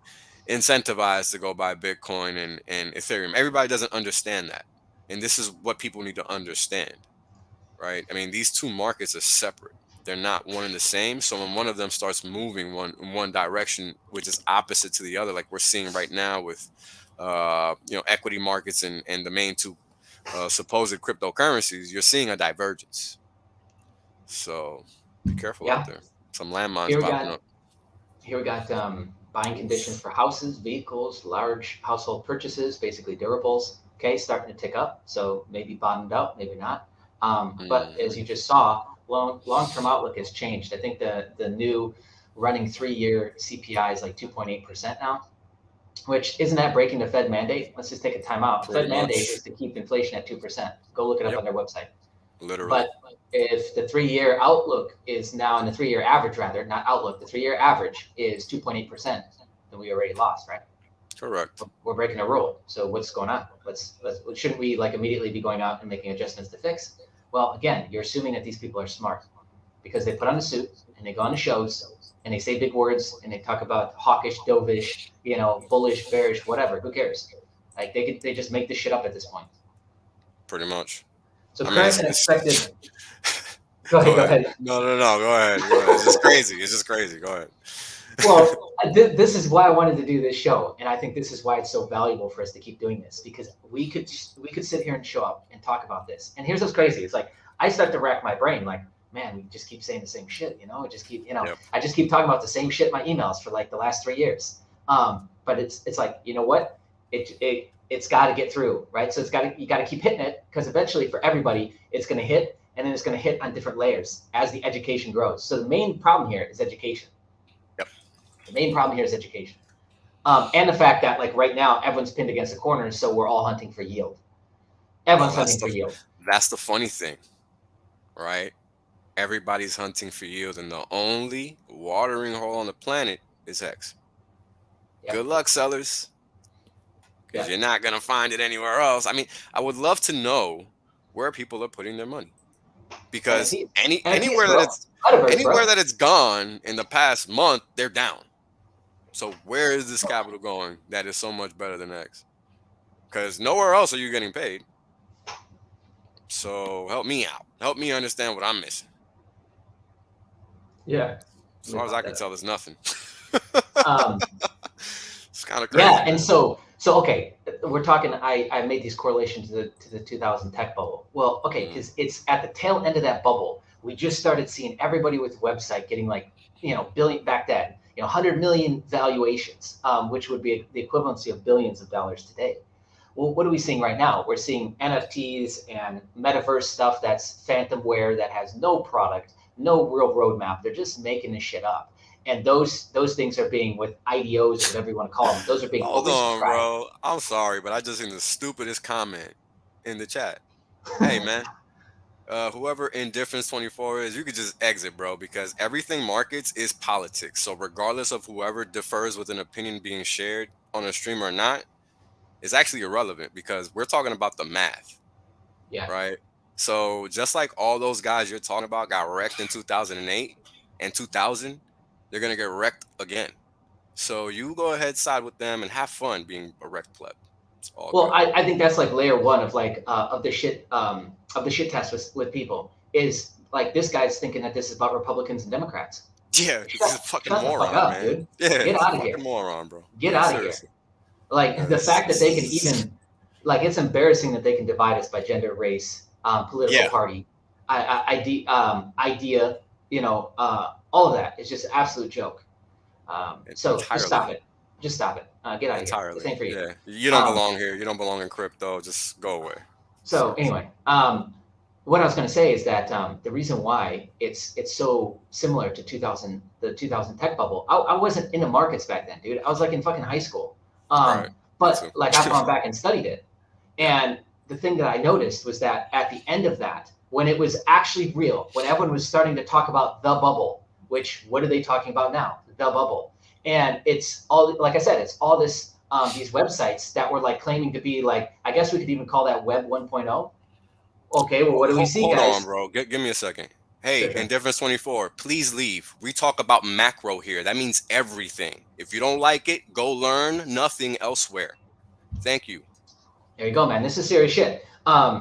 incentivized to go buy Bitcoin and Ethereum. Everybody doesn't understand that. And this is what people need to understand, right? I mean, these two markets are separate. They're not one and the same. So when one of them starts moving in one direction, which is opposite to the other, like we're seeing right now with, equity markets and the main two supposed cryptocurrencies, you're seeing a divergence. So Be careful out Yeah. there. Some landmines Here we popping got up. here we got buying conditions for houses, vehicles, large household purchases, basically durables. Okay, starting to tick up. So maybe bottomed out, maybe not. But as Hmm. you just saw, long term outlook has changed. I think the new running 3-year CPI is like 2.8% now, which isn't that breaking the Fed mandate? Let's just take a time out. The Pretty Fed mandate much. is to keep inflation at 2%. Go look it up Yep. on their website. Literally. But if the 3-year outlook is now, in the 3-year average rather, not outlook, the 3-year average is 2.8%, then we already lost, right? Correct. We're breaking a rule. So what's going on? Let's shouldn't we like immediately be going out and making adjustments to fix? Well, again, you're assuming that these people are smart because they put on a suit and they go on the shows and they say big words and they talk about hawkish, dovish, bullish, bearish, whatever. Who cares? Like they just make this shit up at this point. Pretty much. So I mean, current and expected. Go go ahead. Go ahead. ahead. No. Go ahead. Go ahead. It's just crazy. It's just crazy. Go ahead. Well, this is why I wanted to do this show, and I think this is why it's so valuable for us to keep doing this, because we could sit here and show up and talk about this. And here's what's crazy: it's like I start to rack my brain, like, man, we just keep saying the same shit, I just keep, Yep. I just keep talking about the same shit in my emails for like the last 3 years. But it's like, you know what? It's got to get through, right? So you got to keep hitting it, because eventually, for everybody, it's going to hit, and then it's going to hit on different layers as the education grows. So the main problem here is education. Yep. The main problem here is education. And the fact that, like, right now, everyone's pinned against the corner, so we're all hunting for yield. Everyone's hunting for yield. That's the funny thing, right? Everybody's hunting for yield, and the only watering hole on the planet is Hex. Yep. Good luck, sellers, because Yep. you're not gonna find it anywhere else. I mean, I would love to know where people are putting their money, because NFTs. anywhere bro. that it's gone in the past month, they're down. So where is this capital going that is so much better than X? Because nowhere else are you getting paid. So help me out. Help me understand what I'm missing. Yeah. As far as I can tell, there's nothing. Um, It's kind of crazy. yeah, and so okay, we're talking. I made these correlations to the 2000 tech bubble. Well, okay, because it's at the tail end of that bubble. We just started seeing everybody with website getting like billion back then. 100 million valuations, which would be the equivalency of billions of dollars today. Well, what are we seeing right now? We're seeing NFTs and metaverse stuff that's phantomware, that has no product, no real roadmap. They're just making this shit up. And those things are being, with IDOs, whatever you want to call them, those are being Hold on, oversubscribed. bro. I'm sorry, but I just seen the stupidest comment in the chat. Hey, man. Whoever Indifference 24 is, you could just exit, bro, because everything markets is politics. So regardless of whoever differs with an opinion being shared on a stream or not, it's actually irrelevant, because we're talking about the math. Yeah. Right. So just like all those guys you're talking about got wrecked in 2008 and 2000, they're going to get wrecked again. So you go ahead, side with them, and have fun being a wrecked pleb. It's all Well, good. I think that's like layer one of like of the shit test with people, is like, this guy's thinking that this is about Republicans and Democrats. Yeah, he's a fucking Shut the moron, fuck up, man. dude. Yeah, Get he's a out of here. fucking moron, bro. Get Like, out of here. seriously. Like, the fact that they can even, like, it's embarrassing that they can divide us by gender, race, political party, idea, all of that. It's just an absolute joke. So just stop it. Just stop it. Get out of here. This ain't for you. Yeah, you don't belong here. You don't belong in crypto. Just go away. So anyway, what I was going to say is that the reason why it's so similar to the 2000 tech bubble. I wasn't in the markets back then, dude. I was like in fucking high school. Right. But like, I've gone back and studied it, and the thing that I noticed was that at the end of that, when it was actually real, when everyone was starting to talk about the bubble, which, what are they talking about now? The bubble. And it's all, like I said, it's all this, these websites that were like claiming to be like, I guess we could even call that Web 1.0. Okay, well, what do we see, guys? Hold on, bro. Give me a second. Hey, Sure. Indifference 24, please leave. We talk about macro here. That means everything. If you don't like it, go learn nothing elsewhere. Thank you. There you go, man. This is serious shit.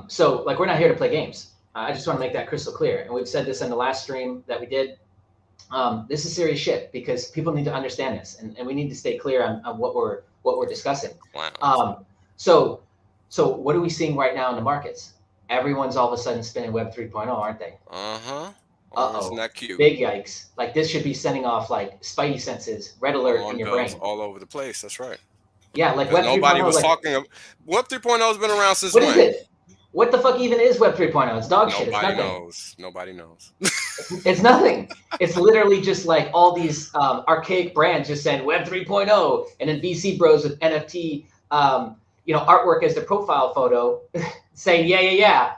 So, like, we're not here to play games. I just want to make that crystal clear. And we've said this in the last stream that we did. This is serious shit, because people need to understand this, and we need to stay clear on what we're discussing. Wow. So what are we seeing right now in the markets? Everyone's all of a sudden spinning Web 3.0, aren't they? Oh, isn't that cute? Big yikes. Like this should be sending off like spidey senses, red alert in Alarm your bells brain. all over the place. That's right. Yeah, like Because Web nobody 3.0, was like talking. Web 3.0 has been around since what is when? it? What the fuck even is Web 3.0? It's dog shit. It's Nobody nothing. knows. Nobody knows. It's nothing. It's literally just like all these archaic brands just saying Web 3.0, and then VC bros with NFT, artwork as their profile photo, saying yeah.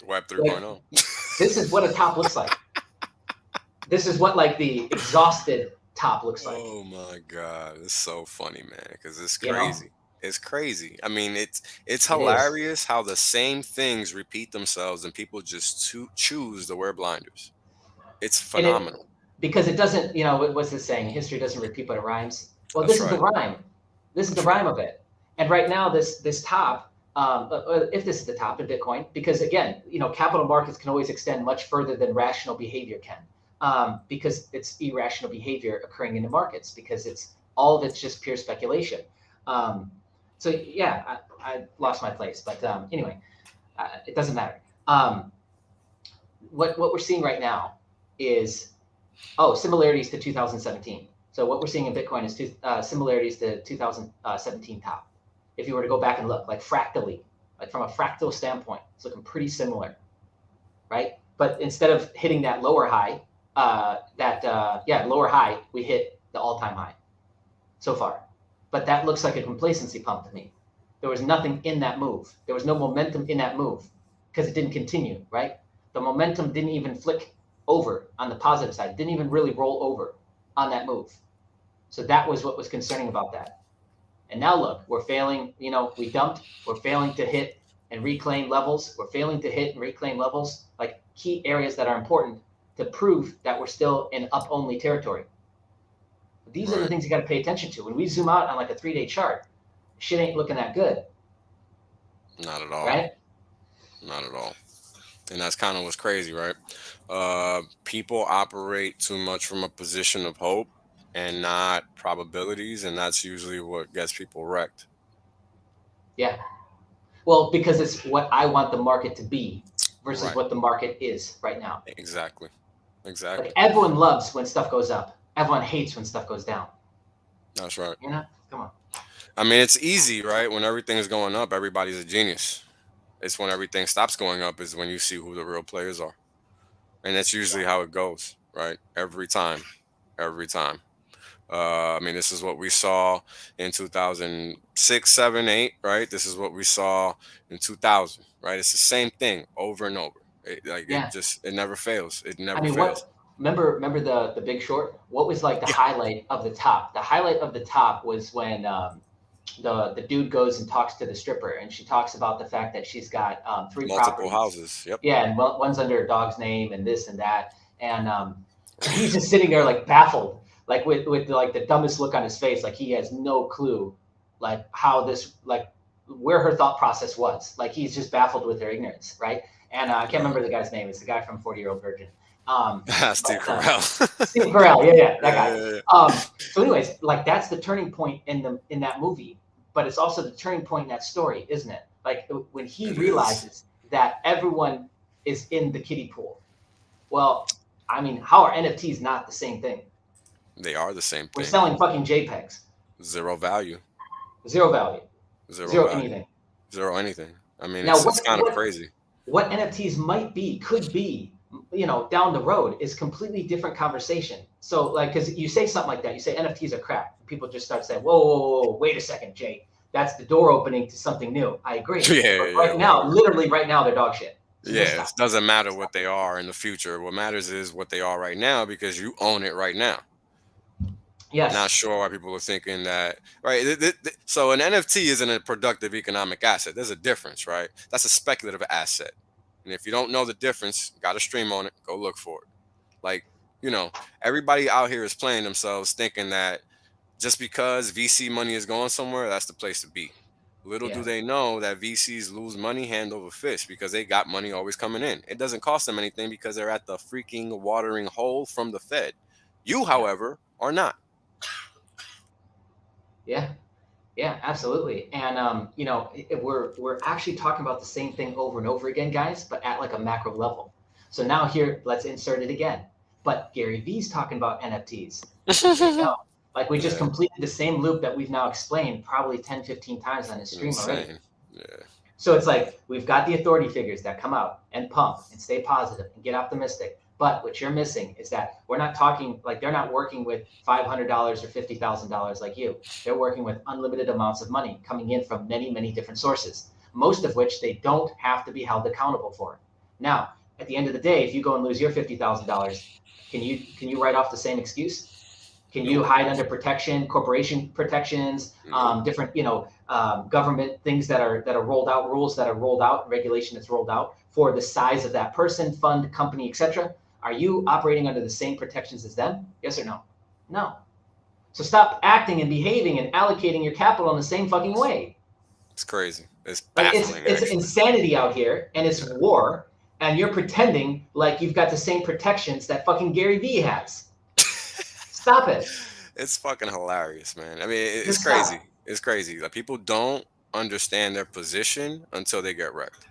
Web Like, 3.0. this is what a top looks like. This is what like the exhausted top looks like. Oh my God, it's so funny, man. Because it's You know, crazy. It's crazy. I mean, it's it is. hilarious how the same things repeat themselves and people just choose to wear blinders. It's And phenomenal. because it doesn't, what's this saying? History doesn't repeat, but it rhymes. Well, That's this is the right. rhyme. This is the That's right. rhyme of it. And right now, this top, if this is the top in Bitcoin, because again, capital markets can always extend much further than rational behavior can, because it's irrational behavior occurring in the markets, because it's all of it's just pure speculation. So yeah, I lost my place, but anyway, it doesn't matter. What we're seeing right now is similarities to 2017. So what we're seeing in Bitcoin is similarities to 2017 top. If you were to go back and look, like fractally, like from a fractal standpoint, it's looking pretty similar, right? But instead of hitting that lower high, lower high, we hit the all-time high so far. But that looks like a complacency pump to me. There was nothing in that move. There was no momentum in that move because it didn't continue, right? The momentum didn't even flick over on the positive side, didn't even really roll over on that move. So that was what was concerning about that. And now look, we're failing, we dumped, we're failing to hit and reclaim levels. We're failing to hit and reclaim levels, like key areas that are important to prove that we're still in up-only territory. These are the things you got to pay attention to. When we zoom out on like a 3-day chart, shit ain't looking that good. Not at all. Right? Not at all. And that's kind of what's crazy, right? People operate too much from a position of hope and not probabilities, and that's usually what gets people wrecked. Yeah. Well, because it's what I want the market to be versus what the market is right now. Exactly. Like everyone loves when stuff goes up. Everyone hates when stuff goes down. That's right. Come on. I mean, it's easy, right? When everything is going up, everybody's a genius. It's when everything stops going up is when you see who the real players are. And that's usually how it goes, right? Every time. I mean, this is what we saw in 2006, 7, 8, right? This is what we saw in 2000, right? It's the same thing over and over. It never fails. It never fails. Remember the Big Short? What was like the highlight of the top? The highlight of the top was when the dude goes and talks to the stripper, and she talks about the fact that she's got 3 multiple properties. houses. Yep. Yeah, and one's under a dog's name and this and that, and he's just sitting there like baffled, like with like the dumbest look on his face, like he has no clue, like how this, like where her thought process was. Like he's just baffled with her ignorance, right? And I can't remember the guy's name. It's the guy from 40-Year-Old Virgin. Steve Carell. Steve Carell, yeah, that guy. So anyways, like that's the turning point in that movie, but it's also the turning point in that story, isn't it? Like when he realizes that everyone is in the kiddie pool. Well, I mean, how are NFTs not the same thing? They are the same thing. We're selling fucking JPEGs. Zero value. Zero value. Zero value. Anything. Zero anything. I mean, it's kind of crazy. What NFTs could be, down the road is completely different conversation. So like, because you say something like that, you say NFTs are crap. People just start saying, whoa, wait a second, Jay. That's the door opening to something new. I agree. Literally right now, they're dog shit. So it doesn't matter what they are in the future. What matters is what they are right now because you own it right now. Yes. Not sure why people are thinking that, right? So an NFT isn't a productive economic asset. There's a difference, right? That's a speculative asset. And if you don't know the difference, got to stream on it. Go look for it. Like, everybody out here is playing themselves thinking that just because VC money is going somewhere, that's the place to be. Little do they know that VCs lose money hand over fist because they got money always coming in. It doesn't cost them anything because they're at the freaking watering hole from the Fed. You, however, are not. Yeah, absolutely. And we're actually talking about the same thing over and over again, guys, but at like a macro level. So now here, let's insert it again. But Gary Vee's talking about NFTs. There you go. Like we just Yeah, completed the same loop that we've now explained probably 10, 15 times on his stream already. insane. Yeah, So it's like we've got the authority figures that come out and pump and stay positive and get optimistic. But what you're missing is that we're not talking like they're not working with $500 or $50,000 like you. They're working with unlimited amounts of money coming in from many, many different sources, most of which they don't have to be held accountable for. Now, at the end of the day, if you go and lose your $50,000, can you write off the same excuse? Can you nope, hide under protection, corporation protections, nope. different government things that are rolled out, rules that are rolled out, regulation that's rolled out for the size of that person, fund, company, etc.? Are you operating under the same protections as them? Yes or no? No. So stop acting and behaving and allocating your capital in the same fucking way. It's crazy. It's Like baffling, it's actually. insanity out here, and it's Yeah. war, and you're pretending like you've got the same protections that fucking Gary Vee has. Stop it. It's fucking hilarious, man. I mean, it's Just stop. crazy. It's crazy. Like people don't understand their position until they get wrecked.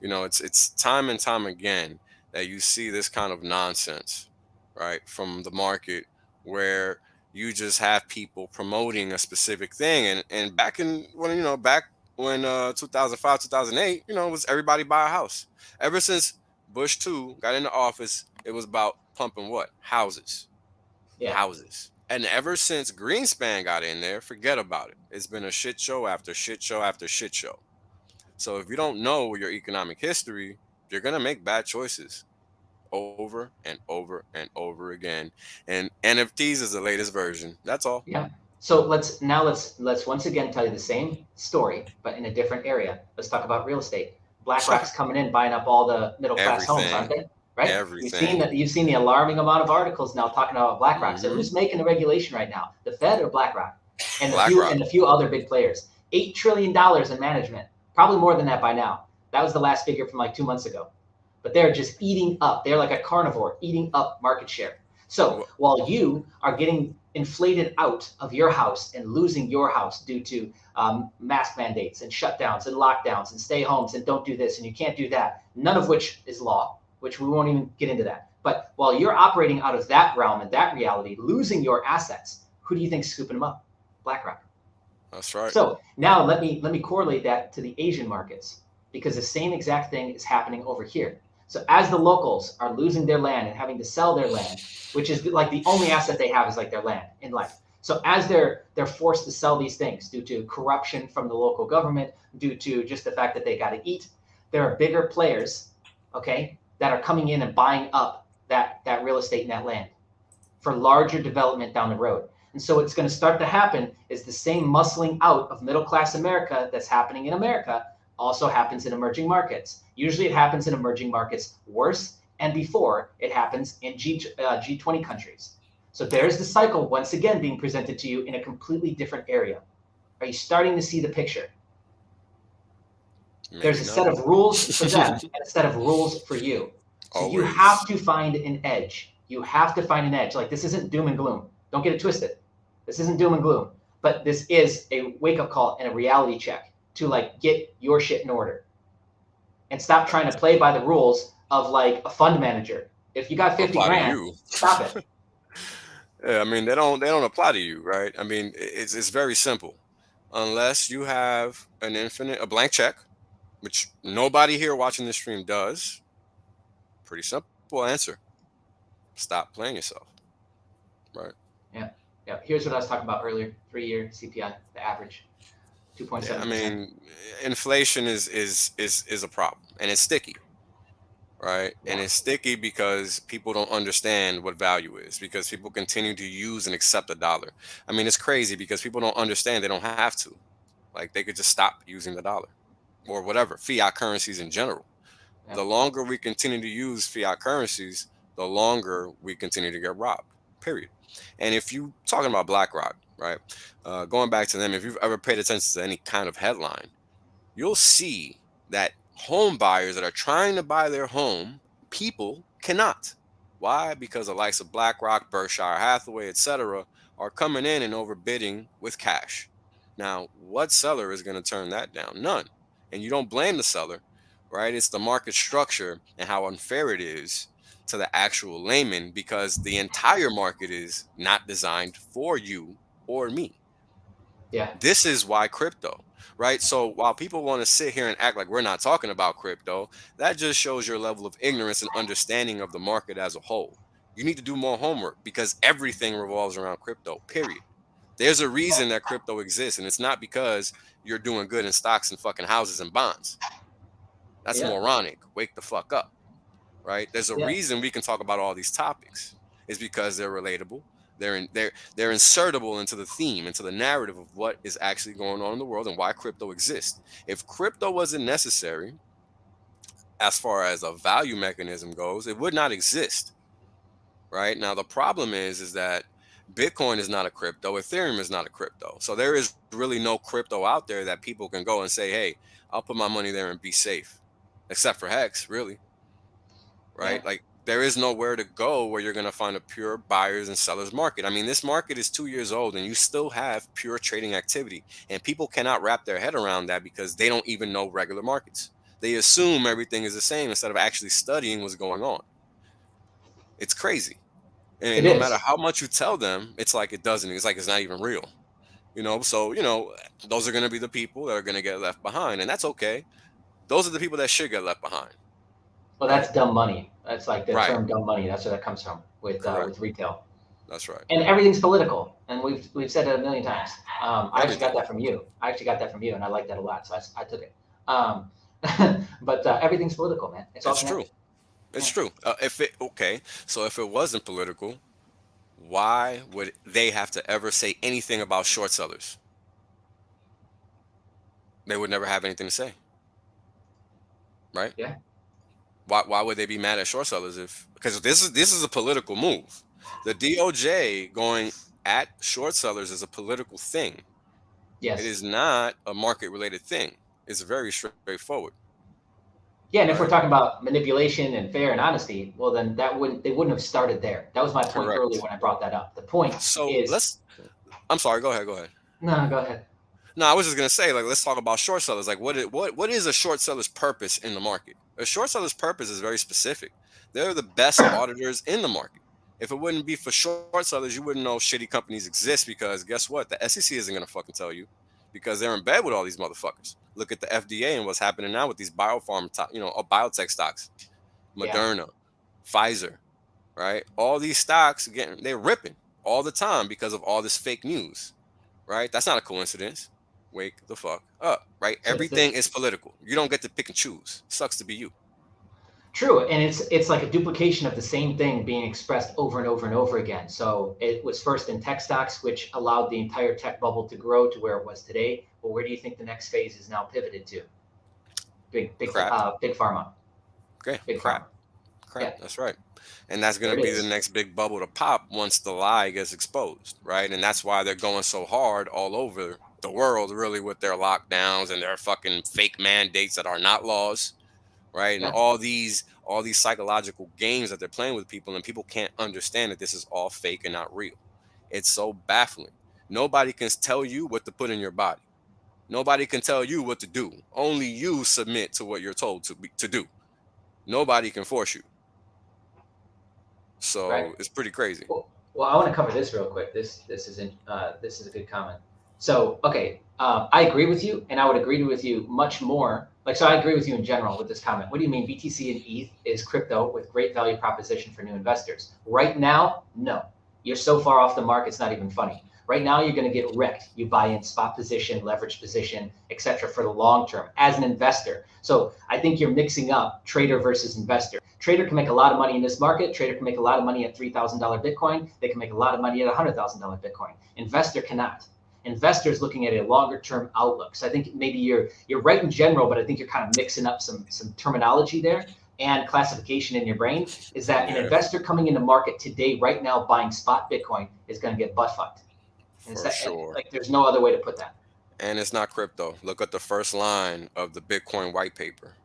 It's time and time again that you see this kind of nonsense, right, from the market where you just have people promoting a specific thing. And back in when 2005, 2008, it was everybody buy a house. Ever since Bush 2 got into office, it was about pumping what? Houses. Yeah. Houses. And ever since Greenspan got in there, forget about it. It's been a shit show after shit show after shit show. So if you don't know your economic history, you're gonna make bad choices over and over and over again. And NFTs is the latest version. That's all. Yeah. So let's once again tell you the same story, but in a different area. Let's talk about real estate. BlackRock's coming in, buying up all the middle class homes, aren't Everything. they? Right? You've seen Everything. that. You've seen the alarming amount of articles now talking about BlackRock. So Hmm. who's making the regulation right now? The Fed or BlackRock? And BlackRock. a few other big players. $8 trillion in management. Probably more than that by now. That was the last figure from like 2 months ago. But they're just eating up. They're like a carnivore, eating up market share. So Wh- while you are getting inflated out of your house and losing your house due to mask mandates and shutdowns and lockdowns and stay homes and don't do this and you can't do that, none of which is law, which we won't even get into that. But while you're operating out of that realm and that reality, losing your assets, who do you think's scooping them up? BlackRock. That's right. So now let me correlate that to the Asian markets because the same exact thing is happening over here. So as the locals are losing their land and having to sell their land, which is like the only asset they have is like their land in life. So as they're forced to sell these things due to corruption from the local government, due to just the fact that they got to eat, there are bigger players, okay, that are coming in and buying up that real estate and that land for larger development down the road. And so what's going to start to happen is the same muscling out of middle class America that's happening in America also happens in emerging markets. Usually it happens in emerging markets worse and before it happens in G20 countries. So there's the cycle once again being presented to you in a completely different area. Are you starting to see the picture? There's Maybe a not. set of rules for them and a set of rules for you. So you have Always. to find an edge. You have to find an edge. Like this isn't doom and gloom. Don't get it twisted. This isn't doom and gloom, but this is a wake up call and a reality check to like get your shit in order and stop trying to play by the rules of like a fund manager. If you got 50 Apply to grand, you. stop it. Yeah, I mean they don't apply to you, right? I mean it's very simple. Unless you have a blank check, which nobody here watching this stream does. Pretty simple answer. Stop playing yourself. Right. Yeah. Yeah. Here's what I was talking about earlier. 3-year CPI, the average, Yeah, I 2.7%. mean, inflation is a problem, and it's sticky, right? And Yeah. it's sticky because people don't understand what value is, because people continue to use and accept the dollar. I mean, it's crazy because people don't understand they don't have to. Like they could just stop using the dollar or whatever fiat currencies in general. Yeah. The longer we continue to use fiat currencies, the longer we continue to get robbed. Period. And if you talking about BlackRock, right? Going back to them, if you've ever paid attention to any kind of headline, you'll see that home buyers that are trying to buy their home, people cannot. Why? Because the likes of BlackRock, Berkshire Hathaway, etc., are coming in and overbidding with cash. Now, what seller is going to turn that down? None. And you don't blame the seller. right? It's the market structure and how unfair it is to the actual layman because the entire market is not designed for you or me. Yeah. This is why crypto, right? So while people want to sit here and act like we're not talking about crypto, that just shows your level of ignorance and understanding of the market as a whole. You need to do more homework because everything revolves around crypto, period. There's a reason that crypto exists, and it's not because you're doing good in stocks and fucking houses and bonds. That's Yeah. moronic. Wake the fuck up, right? There's a Yeah. reason we can talk about all these topics. It's because they're relatable. They're insertable into the theme, into the narrative of what is actually going on in the world and why crypto exists. If crypto wasn't necessary, as far as a value mechanism goes, it would not exist. Right now, the problem is that Bitcoin is not a crypto, Ethereum is not a crypto. So there is really no crypto out there that people can go and say, "Hey, I'll put my money there and be safe," except for Hex, really, Yeah. right? Like there is nowhere to go where you're going to find a pure buyers and sellers market. I mean, this market is 2 years old and you still have pure trading activity, and people cannot wrap their head around that because they don't even know regular markets. They assume everything is the same instead of actually studying what's going on. It's crazy. It And no matter is. how much you tell them, it's like it doesn't. It's like it's not even real. So those are going to be the people that are going to get left behind, and that's okay. Those are the people that should get left behind, Well, right? that's dumb money. That's like the Right. term dumb money. That's where that comes from Correct. with retail. That's right. And everything's political, and we've said it a million times. I actually got Everything. that from you. I actually got that from you, and I like that a lot, so I took it. Um, but everything's political, man. It's all It's true. connected. It's Yeah. true. So if it wasn't political, why would they have to ever say anything about short sellers? They would never have anything to say, right? Yeah. Why would they be mad at short sellers if because this is a political move. The DOJ going at short sellers is a political thing. It Yes. is not a market related thing. It's very straightforward, Yeah, and if we're right? talking about manipulation and fair and honesty, well, then they wouldn't have started there. That was my point earlier Correct. when I brought that up. The point So is, let's I'm sorry, go ahead, go ahead. no, go ahead. No, I was just gonna say, like, let's talk about short sellers. Like, what is a short seller's purpose in the market? A short seller's purpose is very specific. They're the best auditors in the market. If it wouldn't be for short sellers, you wouldn't know shitty companies exist because guess what? The SEC isn't gonna fucking tell you because they're in bed with all these motherfuckers. Look at the FDA and what's happening now with these biotech stocks, Yeah, Moderna, Pfizer, right? All these stocks they're ripping all the time because of all this fake news, right? That's not a coincidence. Wake the fuck up, right? so Everything is political. You don't get to pick and choose. Sucks to be you. true, and it's like a duplication of the same thing being expressed over and over and over again. So it was first in tech stocks, which allowed the entire tech bubble to grow to where it was today. Well, where do you think the next phase is now pivoted to? Crap. Big pharma, Okay. big Crap. pharma. Crap. Yeah, That's right. And that's there gonna it be the is. next big bubble to pop once the lie gets exposed, right? And that's why they're going so hard all over the world, really, with their lockdowns and their fucking fake mandates that are not laws, right? And Yeah, all these psychological games that they're playing with people, and people can't understand that this is all fake and not real. It's so baffling. Nobody can tell you what to put in your body. Nobody can tell you what to do. Only you submit to what you're told to do. Nobody can force you. right. So it's pretty crazy. Well, I want to cover this real quick. This is a good comment. So, okay, I agree with you, and I would agree with you much more. Like, so I agree with you in general with this comment. What do you mean BTC and ETH is crypto with great value proposition for new investors? Right now, no. You're so far off the mark, it's not even funny. Right now, you're going to get wrecked. You buy in spot position, leverage position, etc. for the long term as an investor. So I think you're mixing up trader versus investor. Trader can make a lot of money in this market. Trader can make a lot of money at $3,000 Bitcoin. They can make a lot of money at $100,000 Bitcoin. Investor cannot. Investors looking at a longer term outlook. So I think maybe you're right in general, but I think you're kind of mixing up some terminology there and classification in your brain. Is that an Yeah, investor coming into market today, right now, buying spot Bitcoin is going to get butt fucked. And it's for that, sure. like there's no other way to put that. And it's not crypto. Look at the first line of the Bitcoin white paper.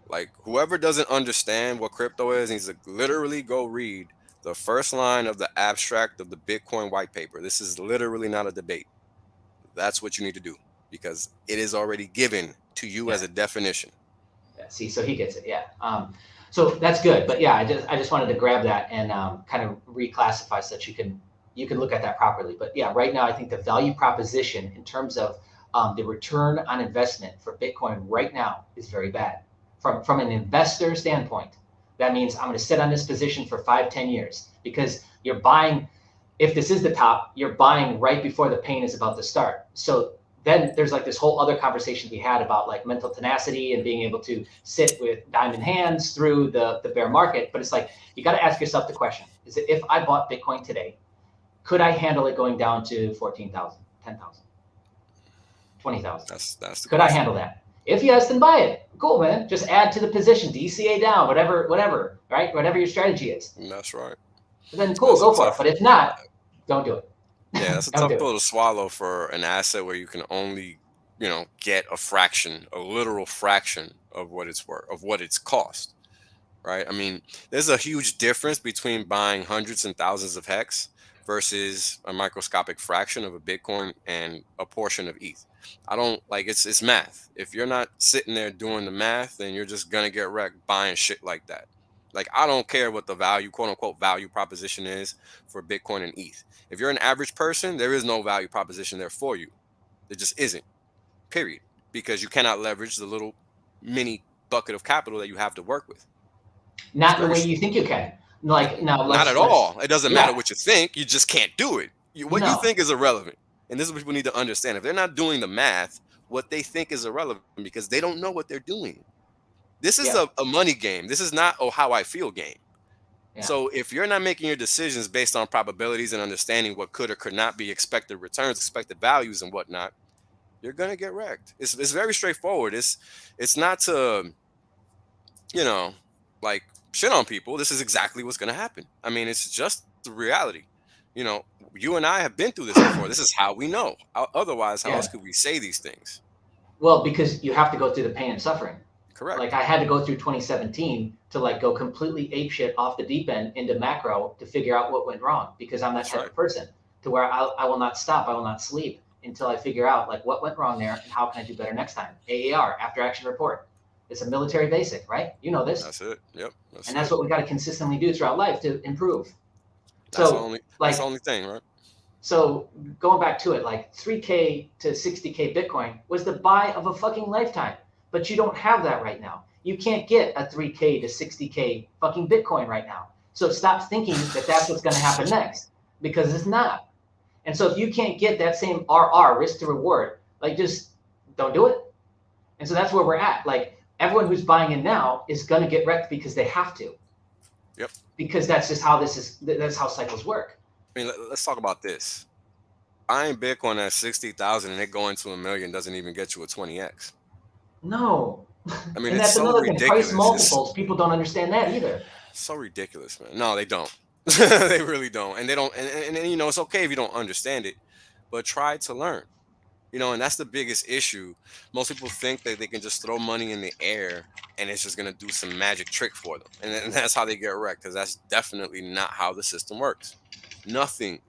Like whoever doesn't understand what crypto is needs to literally go read the first line of the abstract of the Bitcoin white paper. This is literally not a debate. That's what you need to do because it is already given to you as Yeah, a definition. yeah. See, so he gets it. Yeah. So that's good. But yeah, I just wanted to grab that and kind of reclassify so that you can look at that properly. But yeah, right now I think the value proposition in terms of the return on investment for Bitcoin right now is very bad. From an investor standpoint, that means I'm going to sit on this position for 5-10 years because you're buying. If this is the top, you're buying right before the pain is about to start. So then there's like this whole other conversation we had about like mental tenacity and being able to sit with diamond hands through the bear market. But it's like, you got to ask yourself the question, is that if I bought Bitcoin today, could I handle it going down to 14,000, 10,000, 20,000? That's the Could question. I handle that? If yes, then buy it. Cool, man. Just add to the position, DCA down, whatever, right? Whatever your strategy is. That's right. Then cool, That's go for it. But if not, don't do it. Yeah, that's a Don't tough do it. pill to swallow for an asset where you can only, get a literal fraction of what it's worth, of what it's cost, right? I mean, there's a huge difference between buying hundreds and thousands of hex versus a microscopic fraction of a Bitcoin and a portion of ETH. I don't like it's math. If you're not sitting there doing the math, then you're just gonna get wrecked buying shit like that. Like, I don't care what the value, quote unquote, value proposition is for Bitcoin and ETH. If you're an average person, there is no value proposition there for you. There just isn't, period. Because you cannot leverage the little mini bucket of capital that you have to work with. Not in the way you think you can. Like, now Not at all. It doesn't matter yeah. what you think. You just can't do it. What you No. think is irrelevant. And this is what people need to understand. If they're not doing the math, what they think is irrelevant because they don't know what they're doing. This is Yeah. a money game. This is not how I feel game. Yeah. So if you're not making your decisions based on probabilities and understanding what could or could not be expected returns, expected values, and whatnot, you're gonna get wrecked. It's very straightforward. It's not to, like, shit on people. This is exactly what's gonna happen. I mean, it's just the reality. You and I have been through this before. This is how we know. Otherwise, how Yeah. else could we say these things? Well, because you have to go through the pain and suffering. Correct. Like, I had to go through 2017 to like go completely apeshit off the deep end into macro to figure out what went wrong, because I'm that That's type right. of person to where I will not stop. I will not sleep until I figure out like what went wrong there and how can I do better next time. AAR, after action report. It's a military basic, right? You know this. That's it. Yep. And that's what we got to consistently do throughout life to improve. That's So the only thing, right? So going back to it, like 3K to 60K Bitcoin was the buy of a fucking lifetime, but you don't have that right now. You can't get a 3K to 60K fucking Bitcoin right now. So stop thinking that that's what's going to happen next, because it's not. And so if you can't get that same RR, risk to reward, like, just don't do it. And so that's where we're at. Like, everyone who's buying in now is going to get wrecked because they have to. Yep. Because that's just how that's how cycles work. I mean, let's talk about this. Buying Bitcoin at 60,000 and it going to $1 million doesn't even get you a 20x. No. I mean, And it's that's so another thing. ridiculous. Price multiples, people don't understand that either. So ridiculous, man. No, they don't. They really don't. And they don't. And it's okay if you don't understand it, but try to learn. And that's the biggest issue. Most people think that they can just throw money in the air and it's just going to do some magic trick for them. And that's how they get wrecked, because that's definitely not how the system works. Nothing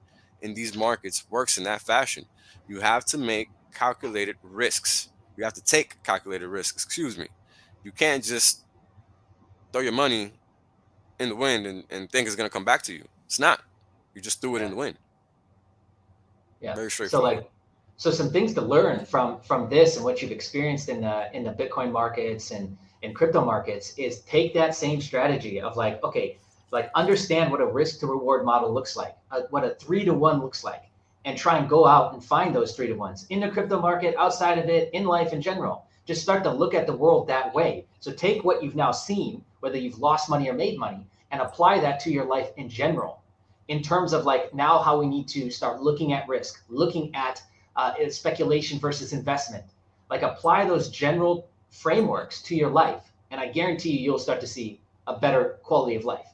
in these markets works in that fashion. You have to make calculated risks. You have to take calculated risks, excuse me. You can't just throw your money in the wind and think it's going to come back to you. It's not. You just threw it in the wind. Yeah. Very straightforward. So some things to learn from this and what you've experienced in the Bitcoin markets and in crypto markets is take that same strategy of like, okay, like, understand what a risk to reward model looks like, what a 3-to-1 looks like, and try and go out and find those 3-to-1s in the crypto market, outside of it, in life in general. Just start to look at the world that way. So take what you've now seen, whether you've lost money or made money, and apply that to your life in general, in terms of like now how we need to start looking at risk, looking at speculation versus investment. Like, apply those general frameworks to your life, and I guarantee you'll start to see a better quality of life.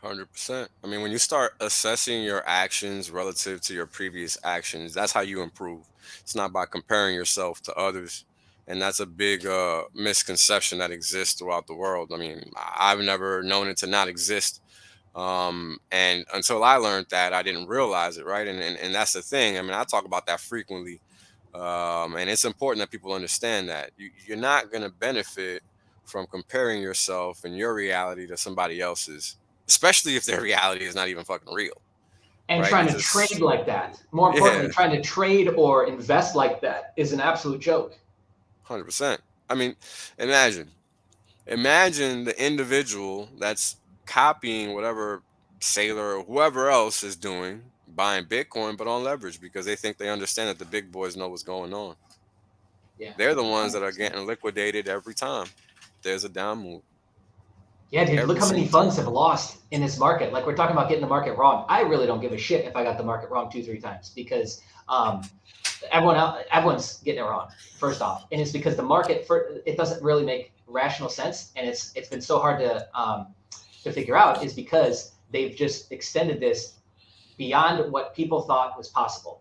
100%. I mean, when you start assessing your actions relative to your previous actions, that's how you improve. It's not by comparing yourself to others. And that's a big misconception that exists throughout the world. I mean, I've never known it to not exist. And until I learned that, I didn't realize it, right? And that's the thing. I mean, I talk about that frequently. And it's important that people understand that you're not going to benefit from comparing yourself and your reality to somebody else's, especially if their reality is not even fucking real. And Right? trying It's to trade just, like that. More importantly, yeah, trying to trade or invest like that is an absolute joke. 100%. I mean, imagine, imagine the individual that's copying whatever Sailor or whoever else is doing, buying Bitcoin, but on leverage because they think they understand that the big boys know what's going on. Yeah, They're the ones that are 100%. getting liquidated every time there's a down move. Yeah, dude, look Every how many single time. funds have lost in this market. Like we're talking about getting the market wrong. I really don't give a shit if I got the market wrong 2, 3 times because everyone's getting it wrong. First off, and it's because the market it doesn't really make rational sense, and it's been so hard to figure out is because they've just extended this beyond what people thought was possible.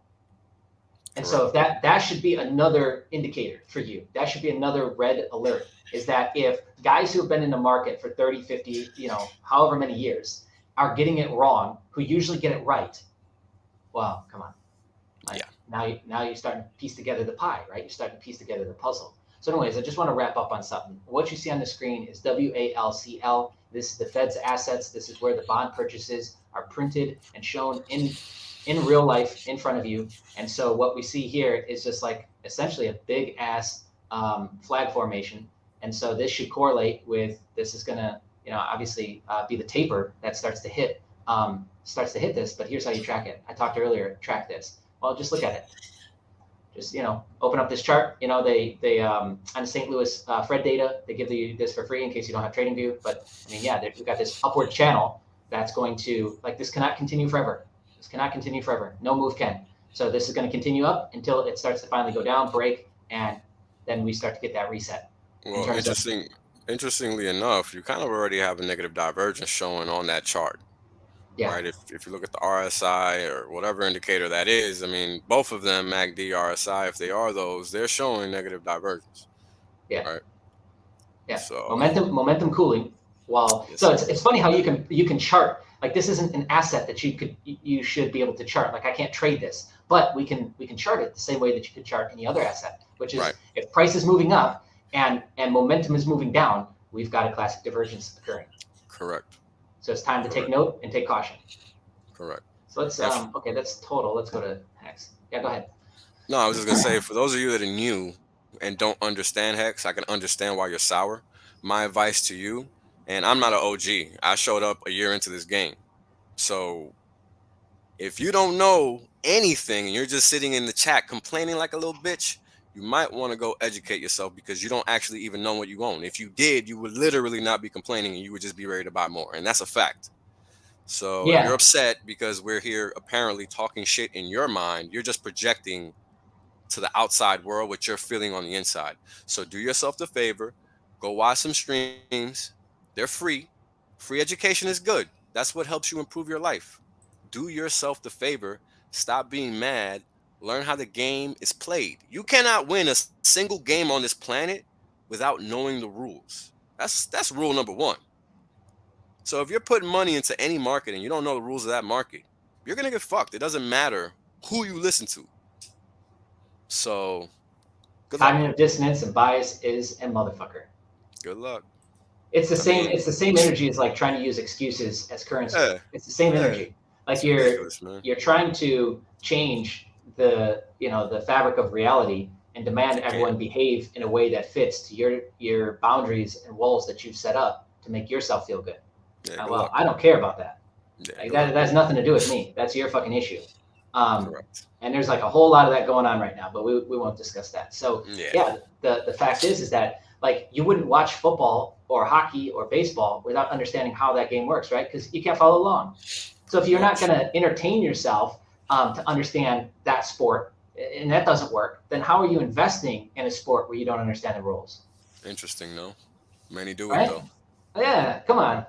And so if that should be another indicator for you. That should be another red alert, is that if guys who have been in the market for 30, 50, however many years are getting it wrong, who usually get it right, well, come on. Like, Yeah. now you're starting to piece together the pie, right? You're starting to piece together the puzzle. So anyways, I just want to wrap up on something. What you see on the screen is WALCL. This is the Fed's assets. This is where the bond purchases are printed and shown in real life in front of you. And so what we see here is just like essentially a big ass flag formation. And so this should correlate with, this is going to, obviously be the taper that starts to hit this. But here's how you track it. I talked earlier, track this. Well, just look at it. Just, open up this chart. They on St. Louis Fred data, they give you this for free in case you don't have TradingView. But I mean, yeah, we've got this upward channel that's going to, like, this cannot continue forever. This cannot continue forever. No move can. So this is going to continue up until it starts to finally go down, break, and then we start to get that reset. Well, interestingly enough, you kind of already have a negative divergence showing on that chart. Yeah. Right. If you look at the RSI or whatever indicator that is, I mean, both of them, MACD, RSI, if they are those, they're showing negative divergence. Yeah. Right. Yeah. So momentum cooling. Well, yes, so it's funny how you can chart. Like, this isn't an asset that you should be able to chart. Like, I can't trade this, but we can chart it the same way that you could chart any other asset, which is right. If price is moving up and momentum is moving down, we've got a classic divergence occurring. Correct. So it's time to take note and take caution. Correct. So let's okay, that's total. Let's go to Hex. Yeah, go ahead. No, I was just gonna say, for those of you that are new and don't understand Hex, I can understand why you're sour. My advice to you, and I'm not an OG. I showed up a year into this game. So if you don't know anything and you're just sitting in the chat complaining like a little bitch, you might want to go educate yourself because you don't actually even know what you own. If you did, you would literally not be complaining and you would just be ready to buy more. And that's a fact. So if you're upset because we're here apparently talking shit in your mind, you're just projecting to the outside world what you're feeling on the inside. So do yourself the favor, go watch some streams. They're free. Free education is good. That's what helps you improve your life. Do yourself the favor, stop being mad, learn how the game is played. You cannot win a single game on this planet without knowing the rules. That's rule number one. So if you're putting money into any market and you don't know the rules of that market, you're going to get fucked. It doesn't matter who you listen to. So good luck. Cognitive dissonance and bias is a motherfucker. Good luck. It's the same energy as like trying to use excuses as currency. Yeah, it's the same energy. Like you're trying to change the fabric of reality and demand everyone behave in a way that fits to your boundaries and walls that you've set up to make yourself feel good. Yeah, well, I don't care about that. Yeah, like that has nothing to do with me. That's your fucking issue. Correct. And there's like a whole lot of that going on right now, but we won't discuss that. So yeah, the fact is that like you wouldn't watch football or hockey or baseball without understanding how that game works, right? Because you can't follow along. So if you're not going to entertain yourself to understand that sport, and that doesn't work, then how are you investing in a sport where you don't understand the rules? Interesting, no? Many do right? it though. Yeah, come on.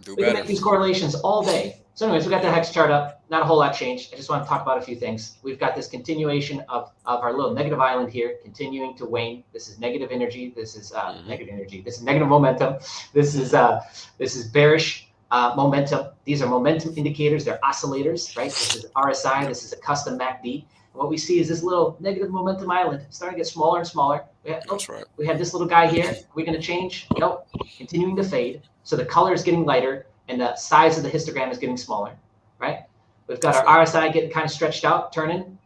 We can make these correlations all day. So anyways, we got the Hex chart up. Not a whole lot changed. I just want to talk about a few things. We've got this continuation of our little negative island here, continuing to wane. This is negative energy. This is negative energy. This is negative momentum. This is bearish momentum. These are momentum indicators. They're oscillators, right? This is RSI. This is a custom MACD. And what we see is this little negative momentum island starting to get smaller and smaller. That's right. We have this little guy here. Are we going to change? Nope. Continuing to fade. So the color is getting lighter and the size of the histogram is getting smaller, right? We've got our RSI getting kind of stretched out, turning.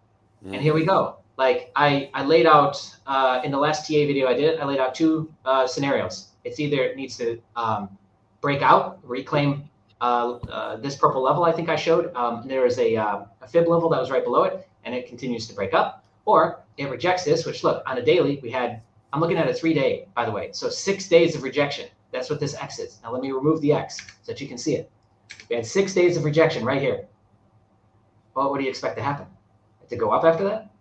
And here we go. Like I laid out in the last TA video I did, I laid out two scenarios. It's either it needs to break out, reclaim this purple level I think I showed. There is a fib level that was right below it, and it continues to break up. Or it rejects this, which look, on a daily, I'm looking at a 3-day, by the way. So 6 days of rejection. That's what this X is. Now let me remove the X so that you can see it. We had 6 days of rejection right here. Well, what do you expect to happen? To go up after that?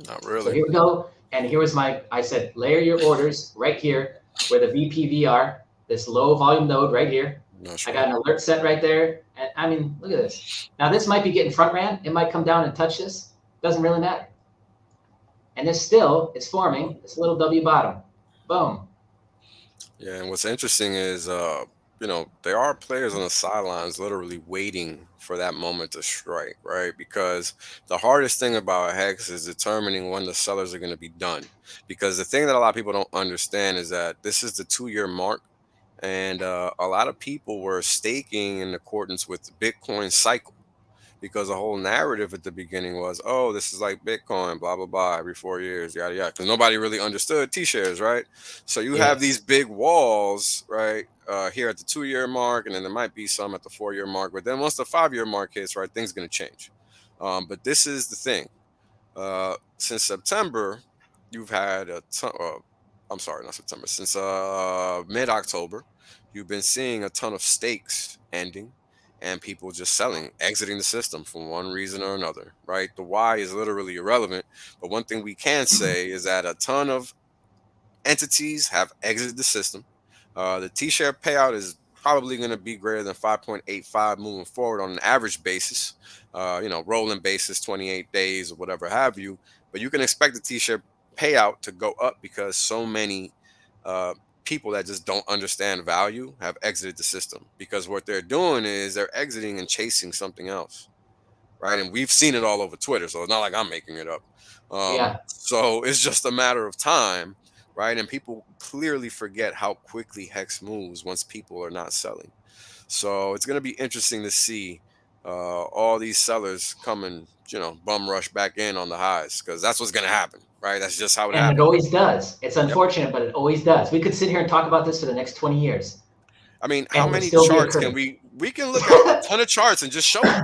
Not really. So here we go. And here was I said, layer your orders right here where the VPV are, this low volume node right here. I got an alert set right there. And I mean, look at this. Now this might be getting front ran. It might come down and touch this. Doesn't really matter. And this still is forming this little W bottom. Boom. Yeah, and what's interesting is, there are players on the sidelines literally waiting for that moment to strike, right? Because the hardest thing about Hex is determining when the sellers are going to be done. Because the thing that a lot of people don't understand is that this is the 2-year mark. And a lot of people were staking in accordance with the Bitcoin cycle, because the whole narrative at the beginning was, oh, this is like Bitcoin, blah, blah, blah, every 4 years, yada, yada. Because nobody really understood T-shares, right? So you have these big walls, right, here at the 2-year mark, and then there might be some at the 4-year mark. But then once the 5-year mark hits, right, things are going to change. But this is the thing. Since September, you've had a ton, I'm sorry, not September. Since mid-October, you've been seeing a ton of stakes ending and people just selling, exiting the system for one reason or another, right? The why is literally irrelevant. But one thing we can say is that a ton of entities have exited the system. The T-share payout is probably going to be greater than 5.85 moving forward on an average basis, rolling basis, 28 days or whatever have you. But you can expect the T-share payout to go up because so many people that just don't understand value have exited the system, because what they're doing is they're exiting and chasing something else, right? And we've seen it all over Twitter, so it's not like I'm making it up. So it's just a matter of time, right? And people clearly forget how quickly Hex moves once people are not selling. So it's going to be interesting to see all these sellers come and bum rush back in on the highs, because that's what's going to happen, right? That's just how it happens. And it always does. It's unfortunate, but it always does. We could sit here and talk about this for the next 20 years. I mean, how many charts can we can look at a ton of charts and just show it.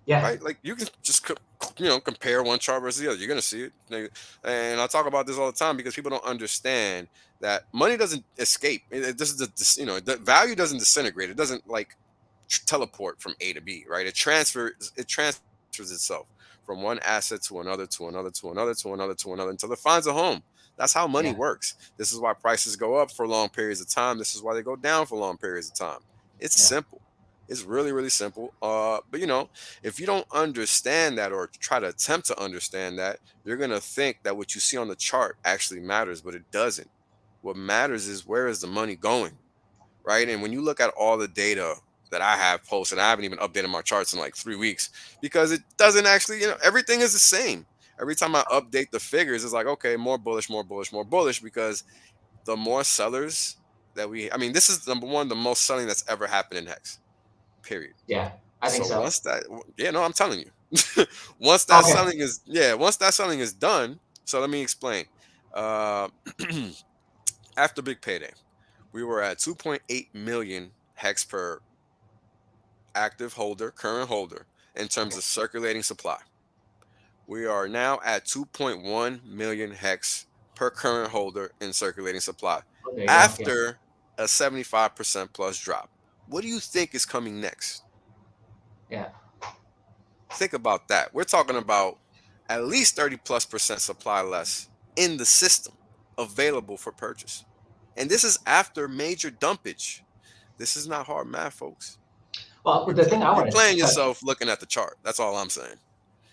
Yeah. Right? Like you can just compare one chart versus the other. You're going to see it. And I talk about this all the time because people don't understand that money doesn't escape. The value doesn't disintegrate. It doesn't like teleport from A to B, right? It transfers itself from one asset to another, to another, to another, to another, to another, until it finds a home. That's how money works. This is why prices go up for long periods of time. This is why they go down for long periods of time. It's simple. It's really, really simple. But if you don't understand that or try to attempt to understand that, you're going to think that what you see on the chart actually matters, but it doesn't. What matters is, where is the money going, right? And when you look at all the data that I have posted, I haven't even updated my charts in like 3 weeks, because it doesn't actually, everything is the same. Every time I update the figures, it's like, okay, more bullish, more bullish, more bullish, because the more sellers that this is number one, the most selling that's ever happened in Hex, period. Yeah, I think so. Once that, I'm telling you, once that selling is done. So let me explain. After Big Payday, we were at 2.8 million Hex per active holder, current holder, in terms of circulating supply. We are now at 2.1 million Hex per current holder in circulating supply, after a 75% plus drop. What do you think is coming next? Yeah. Think about that. We're talking about at least 30+% supply less in the system available for purchase. And this is after major dumpage. This is not hard math, folks. Well, the thing I want to... You're playing yourself looking at the chart. That's all I'm saying.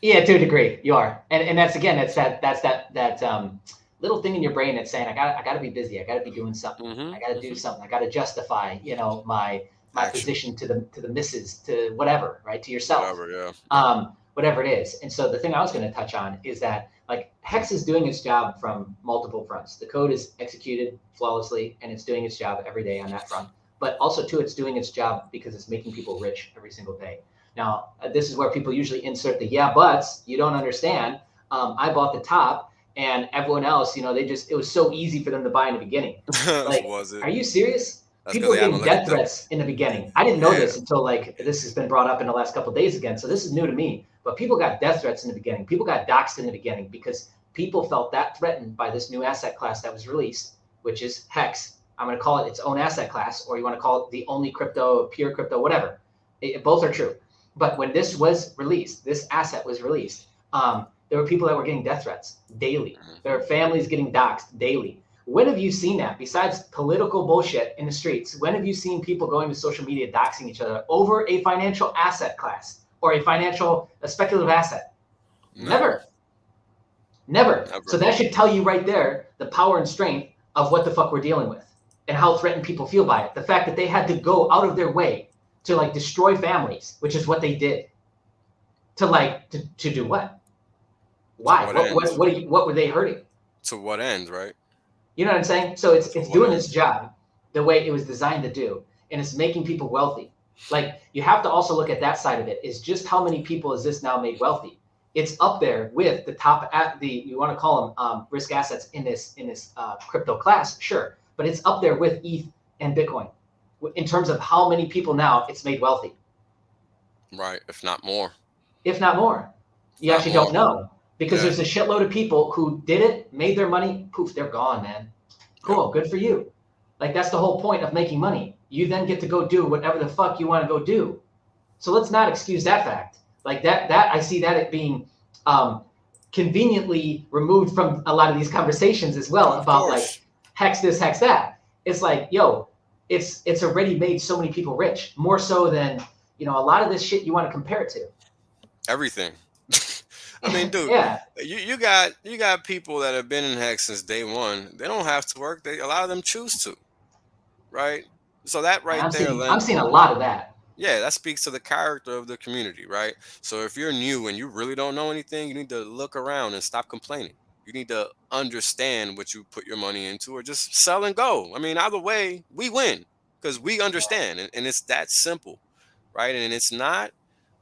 Yeah, to a degree, you are. And that's that little thing in your brain that's saying, I gotta be busy. I gotta be doing something. I gotta do something. I gotta justify, my my Action. position to the missus, to whatever, right? To yourself. Whatever, yeah. Whatever it is. And so the thing I was going to touch on is that like Hex is doing its job from multiple fronts. The code is executed flawlessly and it's doing its job every day on that front. But also too, it's doing its job because it's making people rich every single day. Now, this is where people usually insert the yeah buts. You don't understand. I bought the top and everyone else, you know, it was so easy for them to buy in the beginning. Like, Was it? are you serious? That's People were 'cause they getting haven't looked death at the- threats in the beginning. I didn't know Yeah. this until like this has been brought up in the last couple of days again. So this is new to me. But people got death threats in the beginning. People got doxxed in the beginning because people felt that threatened by this new asset class that was released, which is Hex. I'm going to call it its own asset class, or you want to call it the only crypto, pure crypto, whatever. Both are true. But when this was released, this asset was released, there were people that were getting death threats daily. There are families getting doxxed daily. When have you seen that besides political bullshit in the streets? When have you seen people going to social media doxing each other over a financial asset class or a speculative asset? Never. So that should tell you right there the power and strength of what the fuck we're dealing with and how threatened people feel by it. The fact that they had to go out of their way to like destroy families, which is what they did. To do what? Why? What were they hurting? To what end, right? You know what I'm saying? So it's doing its job the way it was designed to do, and it's making people wealthy. Like you have to also look at that side of it. Is just how many people is this now made wealthy? It's up there with the top you want to call them risk assets in this crypto class, sure, but it's up there with ETH and Bitcoin in terms of how many people now it's made wealthy. Right, if not more. If not more, you actually don't know. Because there's a shitload of people who did it, made their money, poof, they're gone, man. Cool, good for you. Like that's the whole point of making money. You then get to go do whatever the fuck you want to go do. So let's not excuse that fact. Like that I see that it being conveniently removed from a lot of these conversations as well about like hex this, hex that. It's like, yo, it's already made so many people rich, more so than, you know, a lot of this shit you want to compare it to. Everything. I mean, dude, you got people that have been in Hex since day one. They don't have to work. A lot of them choose to, right? So that I'm seeing a lot of that. Yeah, that speaks to the character of the community, right? So if you're new and you really don't know anything, you need to look around and stop complaining. You need to understand what you put your money into, or just sell and go. I mean, either way, we win because we understand, and it's that simple, right? And it's not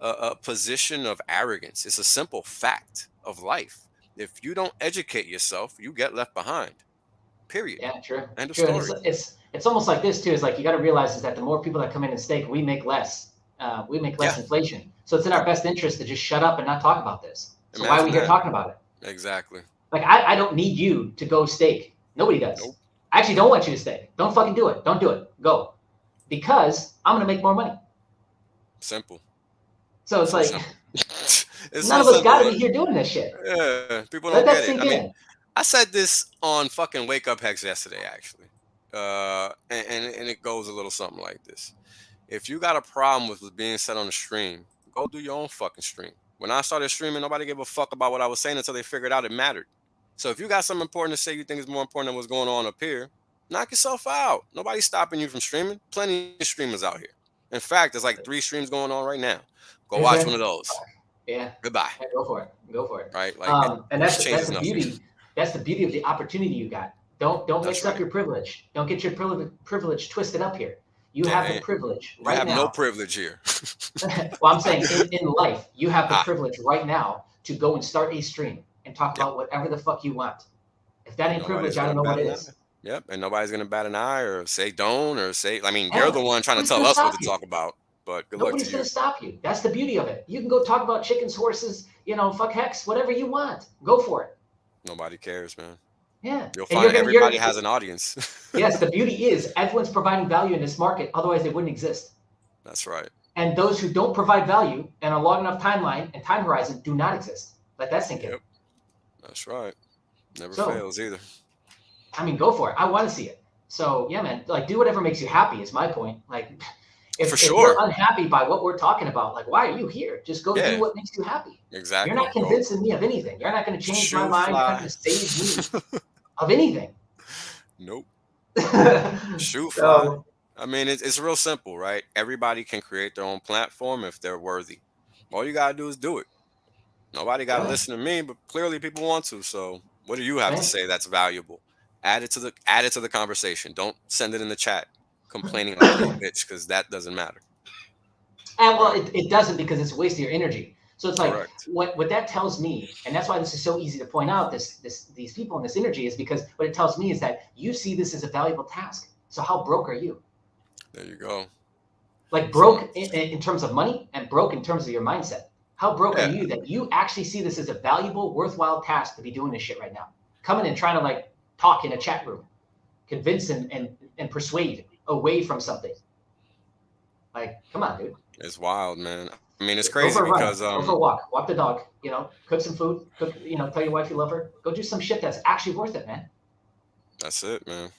a position of arrogance. It's a simple fact of life. If you don't educate yourself, you get left behind. Period. Yeah, true. End of story. It's almost like this too. Is like you got to realize is that the more people that come in and stake, we make less. We make less inflation. So it's in our best interest to just shut up and not talk about this. So why are we here talking about it? Exactly. Like I don't need you to go stake. Nobody does. Nope. I actually don't want you to stake. Don't fucking do it. Don't do it. Go. Because I'm gonna make more money. Simple. So it's like none of us got to be here doing this shit. Yeah, people don't get it. I mean, I said this on fucking Wake Up Hex yesterday, actually, and it goes a little something like this: if you got a problem with what's being said on the stream, go do your own fucking stream. When I started streaming, nobody gave a fuck about what I was saying until they figured out it mattered. So if you got something important to say you think is more important than what's going on up here, knock yourself out. Nobody's stopping you from streaming. Plenty of streamers out here. In fact, there's like 3 streams going on right now. Go watch one of those. Yeah. Goodbye. Yeah, go for it. Right. Like, and that's the beauty. That's the beauty of the opportunity you got. Don't mix up your privilege. Don't get your privilege twisted up here. You have the privilege right now. You have no privilege here. Well, I'm saying in life, you have the privilege right now to go and start a stream and talk about whatever the fuck you want. If that ain't privilege, I don't know what it is. Yep, and nobody's gonna bat an eye or say don't or say. I mean, you're the one trying to tell us what to talk about. But good luck to you. Nobody's gonna stop you. That's the beauty of it. You can go talk about chickens, horses, fuck Hex, whatever you want. Go for it. Nobody cares, man. Yeah. You'll find everybody has an audience. Yes, the beauty is everyone's providing value in this market. Otherwise, they wouldn't exist. That's right. And those who don't provide value and a long enough timeline and time horizon do not exist. Let that sink in. Yep. That's right. Never fails either. I mean, go for it. I want to see it. So yeah, man, like do whatever makes you happy is my point. Like if you're unhappy by what we're talking about, like why are you here? Just go do what makes you happy. Exactly. You're not convincing me of anything. You're not going to change my mind. You're not going to save me of anything. Nope. Shoe fly. I mean, it's real simple, right? Everybody can create their own platform if they're worthy. All you gotta do is do it. Nobody got to Yeah, listen to me, but clearly people want to. So, what do you have to man. say that's valuable? Add it to the conversation. Don't send it in the chat complaining like a little bitch because that doesn't matter, And well, right? it doesn't because it's a waste of your energy. So it's like Correct. what that tells me, and that's why this is so easy to point out. These people in this energy is because what it tells me is that you see this as a valuable task. So how broke are you? There you go. Like So, broke in terms of money and broke in terms of your mindset. How broke are yeah, you that you actually see this as a valuable, worthwhile task to be doing this shit right now? Coming and trying to like talk in a chat room, convince and persuade away from something. Like, come on, dude. it's wild, man. I mean, it's Go crazy for a run. because Go for a walk the dog, cook some food, tell your wife you love her. Go do some shit that's actually worth it, man. that's it, man.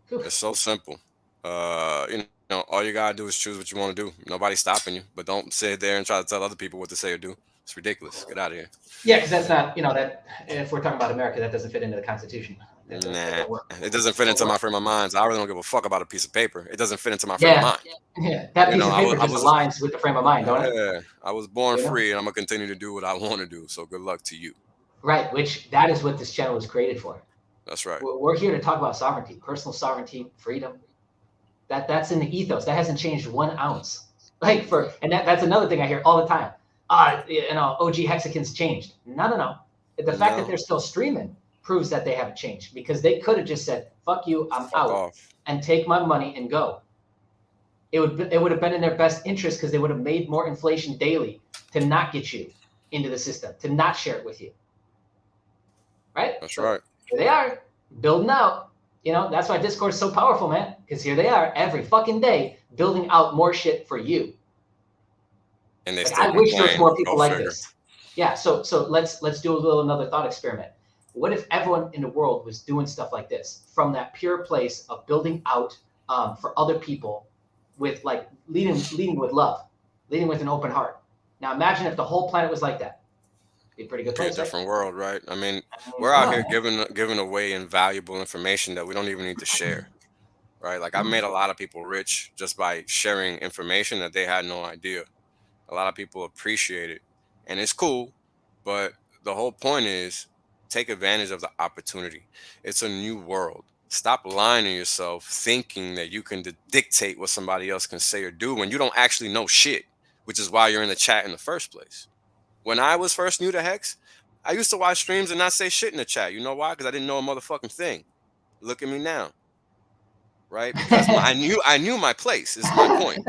Whew. It's so simple. All you gotta do is choose what you want to do. Nobody's stopping you, but don't sit there and try to tell other people what to say or do. It's ridiculous. Get out of here. Yeah, because that's not, that if we're talking about America, that doesn't fit into the Constitution. That Nah, don't work. it doesn't fit Don't into my work. frame of mind. So I really don't give a fuck about a piece of paper. It doesn't fit into my frame of Yeah, mind. yeah. That You piece know, of paper just aligns with the frame of mind, don't it? I was born You know, free, and I'm gonna continue to do what I want to do. So good luck to you. right? Which that is what this channel was created for. That's right. We're here to talk about sovereignty, personal sovereignty, freedom. That's in the ethos. That hasn't changed 1 ounce. And that's another thing I hear all the time. OG Hexicans changed. No. The fact that No, they're still streaming proves that they haven't changed because they could have just said, "Fuck you, I'm fuck out," off. and take my money and go. It would have been in their best interest because they would have made more inflation daily to not get you into the system, to not share it with you, right? That's But right. here they are building out. That's why Discord is so powerful, man. Because here they are every fucking day building out more shit for you. And they Like still I wish there was complain. more people Go like figure. this. Yeah. So let's do another thought experiment. What if everyone in the world was doing stuff like this from that pure place of building out for other people with like leading with love, leading with an open heart. Now imagine if the whole planet was like that. Be a pretty good Be a place, right? different world, right? I mean, I mean, we're come out on, here man. giving away invaluable information that we don't even need to share, right? Like I've made a lot of people rich just by sharing information that they had no idea. A lot of people appreciate it, and it's cool, but the whole point is take advantage of the opportunity. It's a new world. Stop lying to yourself thinking that you can dictate what somebody else can say or do when you don't actually know shit, which is why you're in the chat in the first place. When I was first new to Hex, I used to watch streams and not say shit in the chat. You know why? Because I didn't know a motherfucking thing. Look at me now, right? Because I knew my place is my point.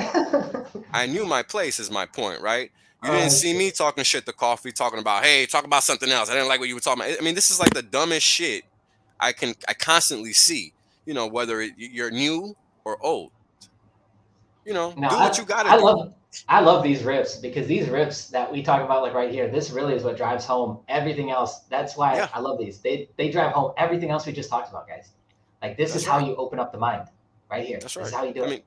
I knew my place is my point, right? You didn't Oh see me shit. talking shit to Coffee, talking about, hey, talk about something else. I didn't like what you were talking about. I mean, this is like the dumbest shit I constantly see. Whether you're new or old. No, Do what you got to I do. love I love these riffs because these riffs that we talk about like right here, this really is what drives home everything else. That's why Yeah, I love these. They drive home everything else we just talked about, guys. Like this is that's how right. you open up the mind right here. That's This is right. how you do I it. mean,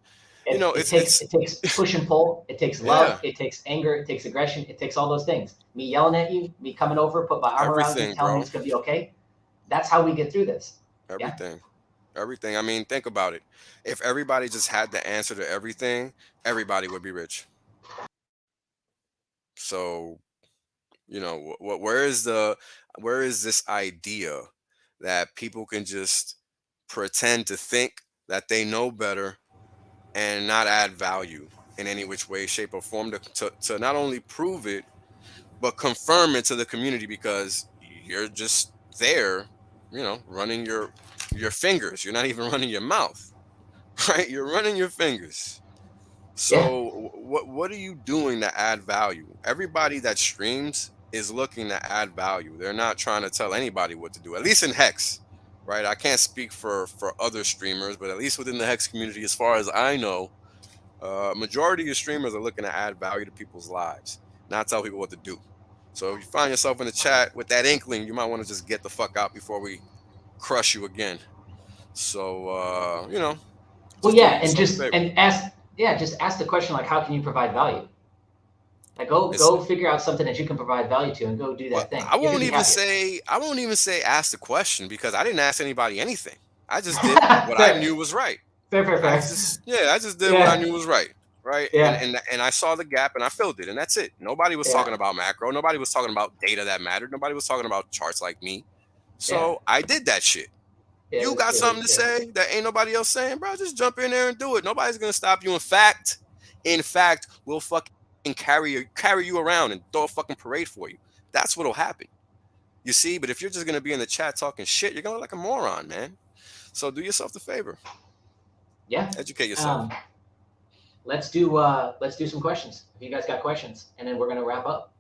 It takes it's it takes push and pull, it takes love, yeah, it takes anger, it takes aggression, it takes all those things. Me yelling at you, me coming over, put my arm around you, everything, telling you bro. it's gonna be okay. That's how we get through this. Yeah. Everything. Everything. I mean, think about it. If everybody just had the answer to everything, everybody would be rich. So, where is this idea that people can just pretend to think that they know better and not add value in any which way, shape, or form to not only prove it but confirm it to the community because you're just there, running your fingers. You're not even running your mouth, right? You're running your fingers. Yeah. So what are you doing to add value? Everybody that streams is looking to add value. They're not trying to tell anybody what to do. At least in Hex, right? I can't speak for other streamers, but at least within the Hex community, as far as I know, majority of streamers are looking to add value to people's lives, not tell people what to do. So if you find yourself in the chat with that inkling, you might want to just get the fuck out before we crush you again. So Well, just do yeah, and yourself a favor. just ask the question like, how can you provide value? Like, go It's go figure out something that you can provide value to, and go do Well, that thing. You're gonna be happier. I won't even say ask the question because I didn't ask anybody anything. I just did what I Fair. knew was right. Fair, fair, I fair. just yeah, I just did what I Yeah, knew was right. Right. And yeah, and I saw the gap and I filled it. And that's it. Nobody was yeah, talking about macro. Nobody was talking about data that mattered. Nobody was talking about charts like me. yeah, So I did that shit. yeah. You got It was something to good. say that ain't nobody else saying, bro? Just jump in there and do it. Nobody's gonna stop you. In fact, we'll fucking carry you around and throw a fucking parade for you. That's what'll happen. You see, but if you're just gonna be in the chat talking shit, you're gonna look like a moron, man. So do yourself the favor. Yeah. Educate yourself. Um, let's do some questions. If you guys got questions, and then we're gonna wrap up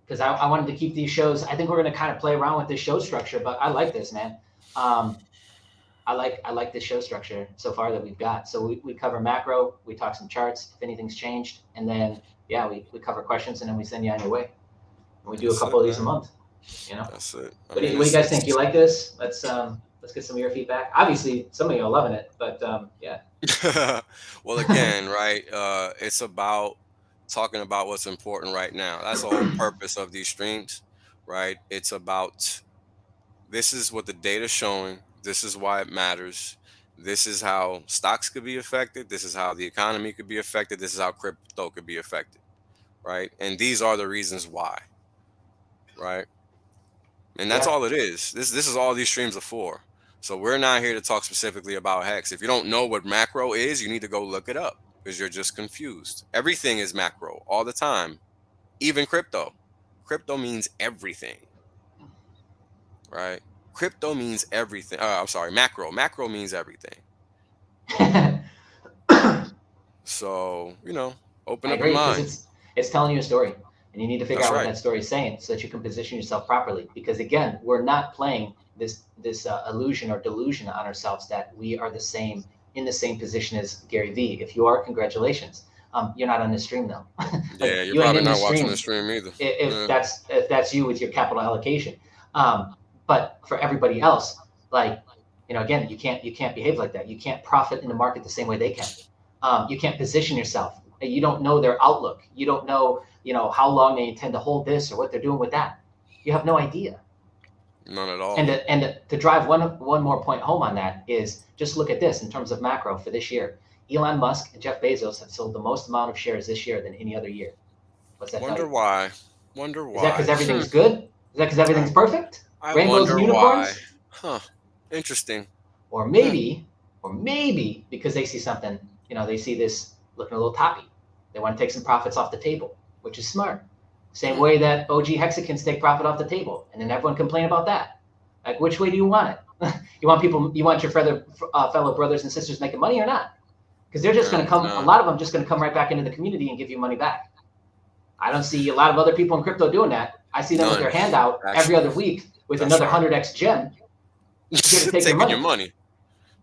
because I wanted to keep these shows. I think we're gonna kind of play around with this show structure, but I like this, man. Um, I like this show structure so far that we've got. So we cover macro, we talk some charts, if anything's changed, and then yeah, we cover questions and then we send you on your way. And we do a That's couple it, of these a man. month. You know, That's it. I what do mean, you guys think? You like this? Let's get some of your feedback. Obviously, some of you are loving it, but yeah, well, again, right? It's about talking about what's important right now. That's the whole purpose of these streams, right? It's about this is what the data's showing. This is why it matters. This is how stocks could be affected. This is how the economy could be affected. This is how crypto could be affected, right? And these are the reasons why, right? And that's yeah, all it is. This is all these streams are for. So we're not here to talk specifically about Hex. If you don't know what macro is, you need to go look it up because you're just confused. Everything is macro all the time, even crypto. Crypto means everything, right? Crypto means everything. I'm sorry, macro. Macro means everything. So, open I up your agree because mind. it's telling you a story, and you need to figure That's out what right. that story is saying so that you can position yourself properly. Because again, we're not playing this illusion or delusion on ourselves that we are the same in the same position as Gary Vee. If you are, congratulations. You're not on this stream though. Yeah, Like you're you ain't probably in not this watching the stream stream either. if Yeah. that's you with your capital allocation. Um, but for everybody else, like again, you can't behave like that. You can't profit in the market the same way they can. You can't position yourself. You don't know their outlook. You don't know how long they intend to hold this or what they're doing with that. You have no idea. None at all. And to drive one more point home on that is just look at this in terms of macro for this year. Elon Musk and Jeff Bezos have sold the most amount of shares this year than any other year. What's that tell Wonder you? why. Wonder Is that why. because everything's good? Is that because everything's I, perfect? I Rainbows and wonder why. unicorns? Huh. Interesting. Or Hmm. maybe, or maybe because they see something, they see this looking a little toppy. They want to take some profits off the table, which is smart. Same Hmm. way that OG hexagons take profit off the table, and then everyone complain about that. Like, which way do you want it? You want your fellow brothers and sisters making money or not? Because they're just going to come. A Nah. lot of them just going to come right back into the community and give you money back. I don't see a lot of other people in crypto doing that. I see them with their None. handout every Actually. other week with That's another right. 100x gem here to take your Taking your money. money.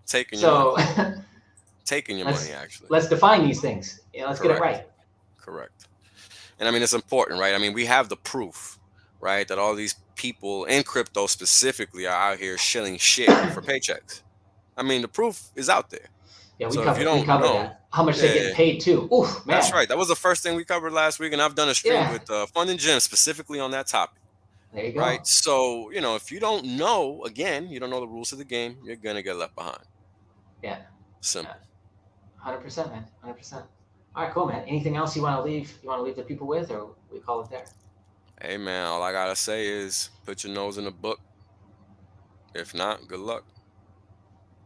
Taking your So money. Taking your money, let's actually. let's define these things. Let's get it Correct. right. Correct. And I mean, it's important, right? I mean, we have the proof, right, that all these people in crypto specifically are out here shilling shit for paychecks. I mean, the proof is out there. Yeah, we So if you covered we don't covered know, that. How much they're yeah, getting paid too. Oof, that's man. right. That was the first thing we covered last week, and I've done a stream Yeah, with Fund and Jim specifically on that topic, there you right? go. So if you don't know, again, you don't know the rules of the game, you're gonna get left behind. Yeah, Simple. 100%, man, 100%. All right, cool, man. Anything else you want to leave? You want to leave the people with, or we call it there? Hey man, all I gotta say is put your nose in the book. If not, good luck.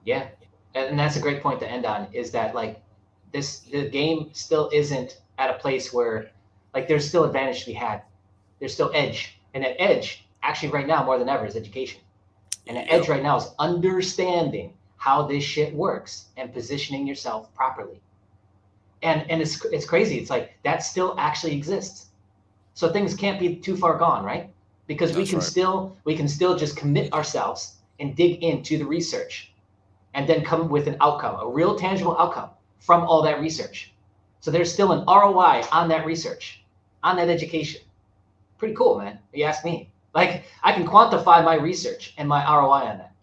Yeah, and that's a great point to end on. Is that like the game still isn't at a place where like there's still advantage to be had. There's still edge, and that edge actually right now more than ever is education. And the Yep. edge right now is understanding how this shit works and positioning yourself properly. And it's crazy. It's like that still actually exists. So things can't be too far gone, right? Because we That's can right. still just commit ourselves and dig into the research and then come with an outcome, a real tangible outcome from all that research. So there's still an ROI on that research, on that education. Pretty cool, man. You ask me. Like I can quantify my research and my ROI on that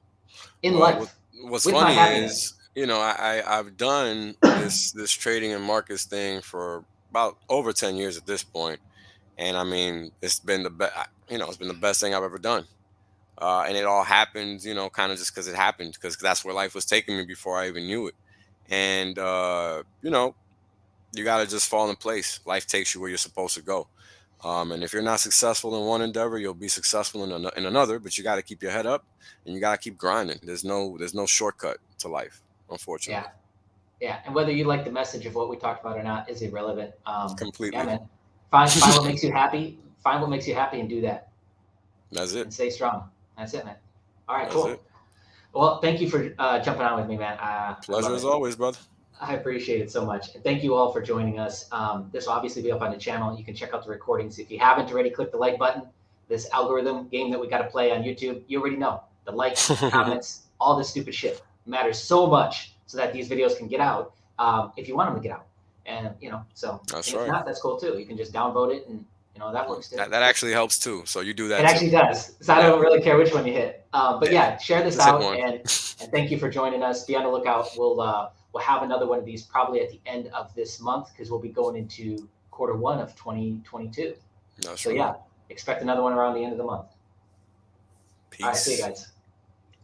in Well, life what's with my funny happiness. is, I've done this trading and markets thing for about over 10 years at this point, and I mean, it's been the best. It's been the best thing I've ever done. And it all happened, kind of just because it happened, because that's where life was taking me before I even knew it. and you know, you got to just fall in place. Life takes you where you're supposed to go. And if you're not successful in one endeavor, you'll be successful in another. But you got to keep your head up, and you got to keep grinding. There's no shortcut to life, Yeah. unfortunately. Yeah. And whether you like the message of what we talked about or not is irrelevant. Yeah, Completely. man. Find what makes you happy. Find what makes you happy and do that That's it. and stay strong. That's it, man. All right, That's it. cool. Well, thank you for jumping on with me, man. I Pleasure love as it. always, brother. I appreciate it so much. And thank you all for joining us. This will obviously be up on the channel. You can check out the recordings. If you haven't already, click the like button. This algorithm game that we got to play on YouTube, you already know. The likes, comments, all this stupid shit matters so much so that these videos can get out if you want them to get out. And, so That's and if right. not, that's cool too. You can just downvote it and, that works too. That actually helps too. So you do It that too. actually does. So I Yeah. don't really care which one you hit. But yeah, share this Just hit out one. and thank you for joining us. Be on the lookout. We'll have another one of these probably at the end of this month because we'll be going into Q1 of 2022. That's So right. yeah, expect another one around the end of the month. All right, see you Peace. guys.